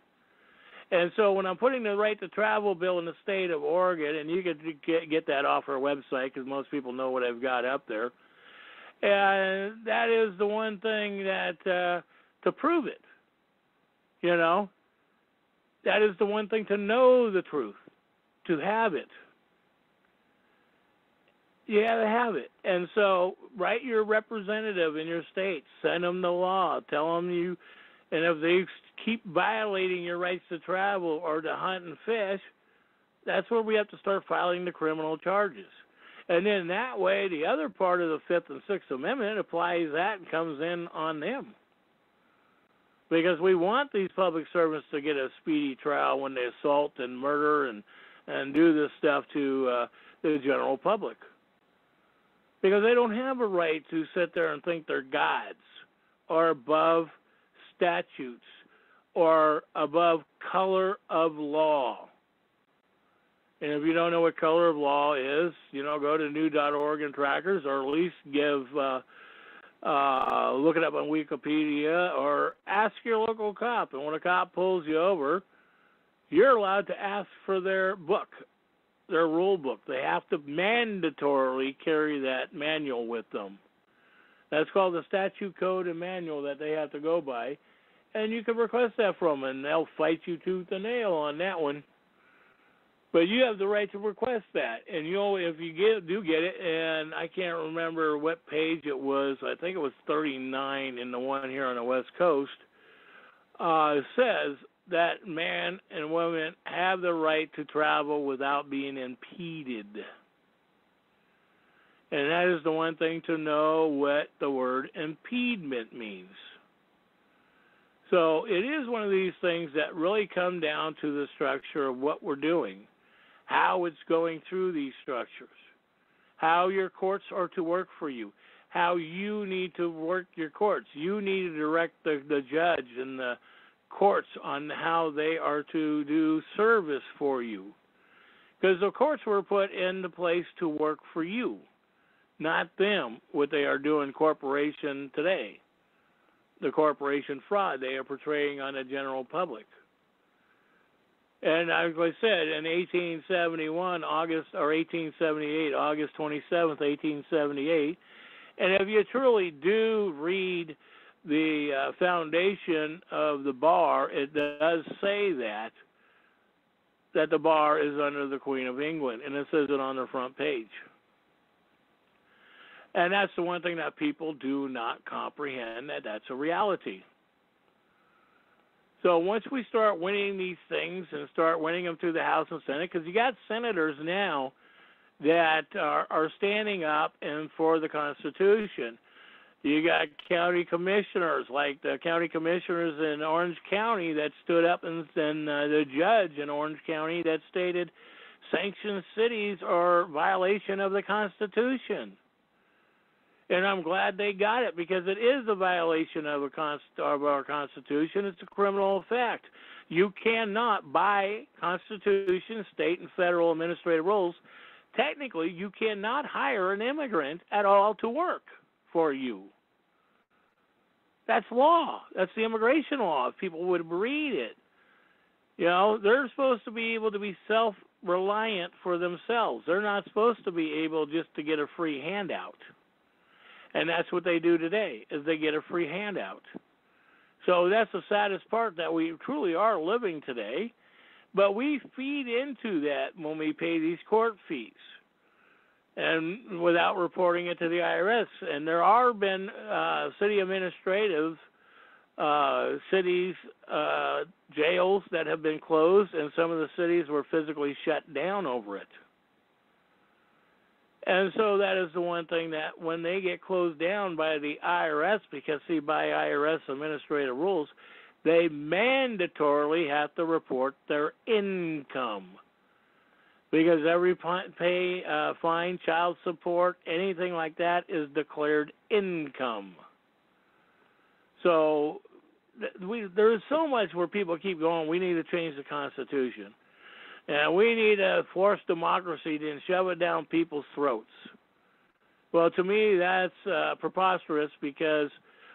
And so when I'm putting the right to travel bill in the state of Oregon, and you can get that off our website because most people know what I've got up there, and that is the one thing that, to prove it, that is the one thing to know the truth, to have it. You got to have it. And so write your representative in your state. Send them the law. Tell them and if they keep violating your rights to travel or to hunt and fish, that's where we have to start filing the criminal charges. And then that way, the other part of the Fifth and Sixth Amendment applies that and comes in on them. Because we want these public servants to get a speedy trial when they assault and murder and do this stuff to the general public. Because they don't have a right to sit there and think they're gods or above statutes or above color of law. And if you don't know what color of law is, go to new.org and trackers, or at least look it up on Wikipedia, or ask your local cop. And when a cop pulls you over, you're allowed to ask for their book, their rule book. They have to mandatorily carry that manual with them. That's called the statute code and manual that they have to go by. And you can request that from them, and they'll fight you tooth and nail on that one. But you have the right to request that. And if you do get it, and I can't remember what page it was, I think it was 39 in the one here on the West Coast, says that man and woman have the right to travel without being impeded. And that is the one thing to know what the word impediment means. So it is one of these things that really come down to the structure of what we're doing, how it's going through these structures, how your courts are to work for you, how you need to work your courts. You need to direct the judge and the courts on how they are to do service for you. Because the courts were put into place to work for you, not them, what they are doing corporation today. The corporation fraud they are portraying on the general public. And as I said, in 1878, August 27th, 1878, and if you truly do read the foundation of the bar, it does say that the bar is under the Queen of England, and it says it on the front page. And that's the one thing that people do not comprehend, that's a reality. So once we start winning these things and start winning them through the House and Senate, because you got senators now that are standing up and for the Constitution. You got county commissioners, like the county commissioners in Orange County that stood up, and the judge in Orange County that stated sanctioned cities are violation of the Constitution. And I'm glad they got it, because it is a violation of our Constitution. It's a criminal offense. You cannot, by Constitution, state and federal administrative rules, technically you cannot hire an immigrant at all to work for you. That's law. That's the immigration law, if people would read it. You know, they're supposed to be able to be self-reliant for themselves. They're not supposed to be able just to get a free handout. And that's what they do today, is they get a free handout. So that's the saddest part, that we truly are living today. But we feed into that when we pay these court fees, and without reporting it to the IRS. And there are been city administrative cities, jails that have been closed, and some of the cities were physically shut down over it. And so that is the one thing that when they get closed down by the IRS, because, see, by IRS administrative rules, they mandatorily have to report their income. Because every fine, child support, anything like that is declared income. So there's so much where people keep going, we need to change the Constitution. And we need to force democracy and shove it down people's throats. Well, to me, that's preposterous, because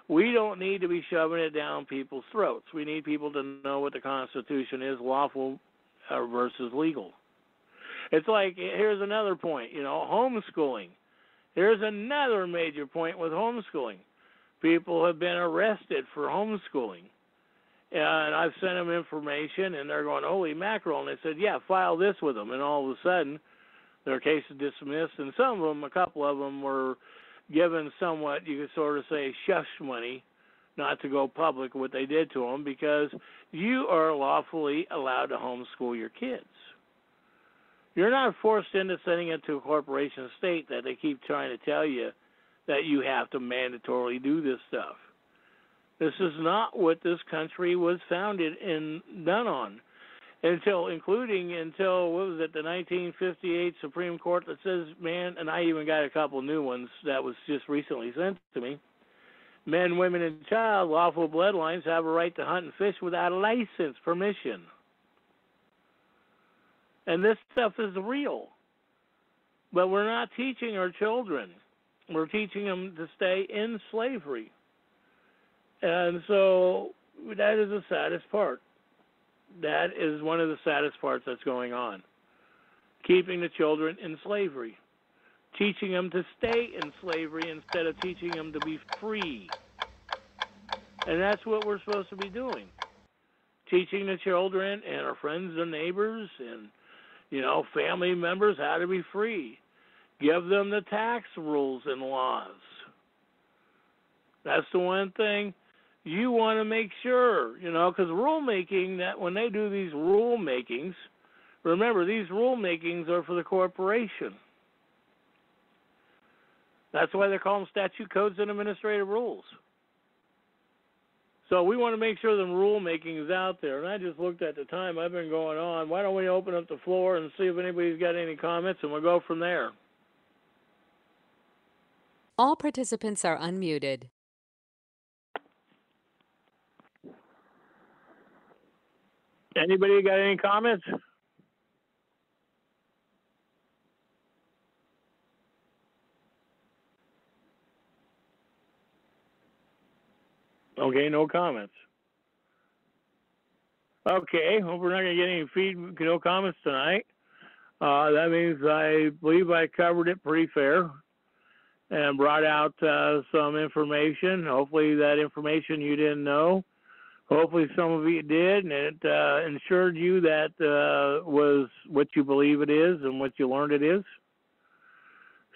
we don't need to be shoving it down people's throats. We need people to know what the Constitution is, lawful versus legal. It's like, here's another point, homeschooling. Here's another major point with homeschooling. People have been arrested for homeschooling. And I've sent them information, and they're going, holy mackerel. And they said, yeah, file this with them. And all of a sudden, their case is dismissed. And some of them, a couple of them, were given somewhat, you could sort of say, shush money, not to go public what they did to them, because you are lawfully allowed to homeschool your kids. You're not forced into sending it to a corporation state that they keep trying to tell you that you have to mandatorily do this stuff. This is not what this country was founded and done on, until, what was it, the 1958 Supreme Court that says, man, and I even got a couple new ones that was just recently sent to me, men, women, and child, lawful bloodlines have a right to hunt and fish without a license, permission. And this stuff is real. But we're not teaching our children. We're teaching them to stay in slavery. And so that is the saddest part. that is one of the saddest parts that's going on. Keeping the children in slavery. Teaching them to stay in slavery instead of teaching them to be free. And that's what we're supposed to be doing. Teaching the children and our friends and neighbors and, family members how to be free. Give them the tax rules and laws. That's the one thing you want to make sure, because rulemaking, that when they do these rulemakings, remember, these rulemakings are for the corporation. That's why they call them statute codes and administrative rules. So we want to make sure the rulemaking is out there. And I just looked at the time I've been going on. Why don't we open up the floor and see if anybody's got any comments, and we'll go from there. All participants are unmuted. Anybody got any comments? Okay, no comments. Okay, well, we're not going to get any no comments tonight. That means I believe I covered it pretty fair and brought out some information. Hopefully that information you didn't know. Hopefully some of you did, and it ensured you that was what you believe it is and what you learned it is.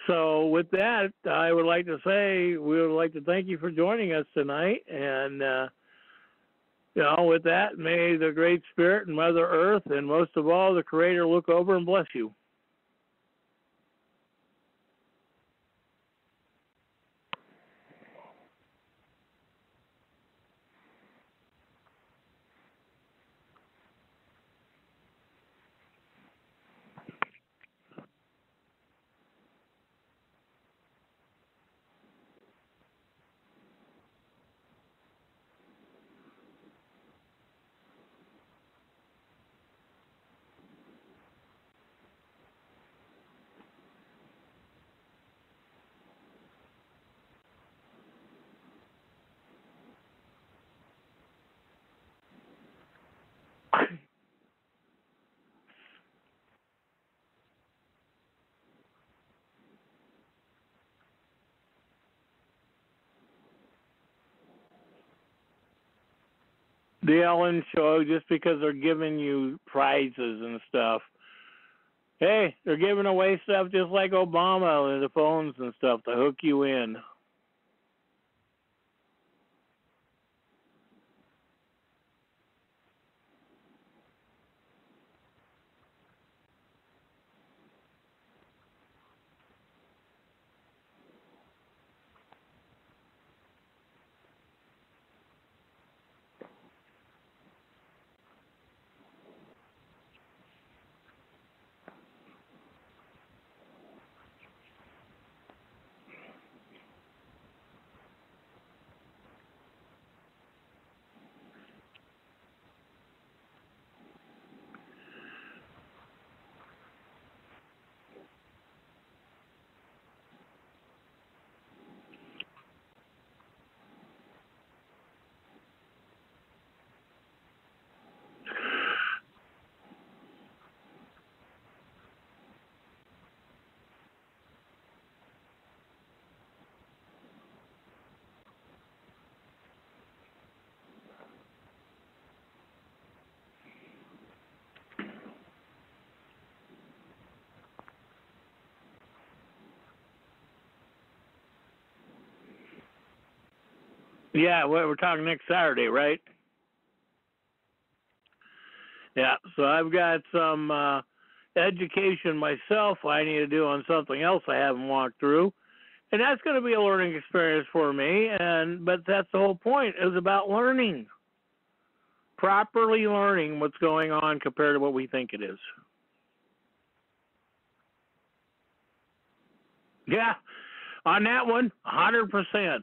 So with that, I would like to say we would like to thank you for joining us tonight. And, with that, may the Great Spirit and Mother Earth and most of all the Creator look over and bless you. The Ellen Show, just because they're giving you prizes and stuff. Hey, they're giving away stuff just like Obama and the phones and stuff to hook you in. Yeah, we're talking next Saturday, right? Yeah, so I've got some education myself I need to do on something else I haven't walked through. And that's going to be a learning experience for me. But that's the whole point, is about learning. Properly learning what's going on compared to what we think it is. Yeah, on that one, 100%.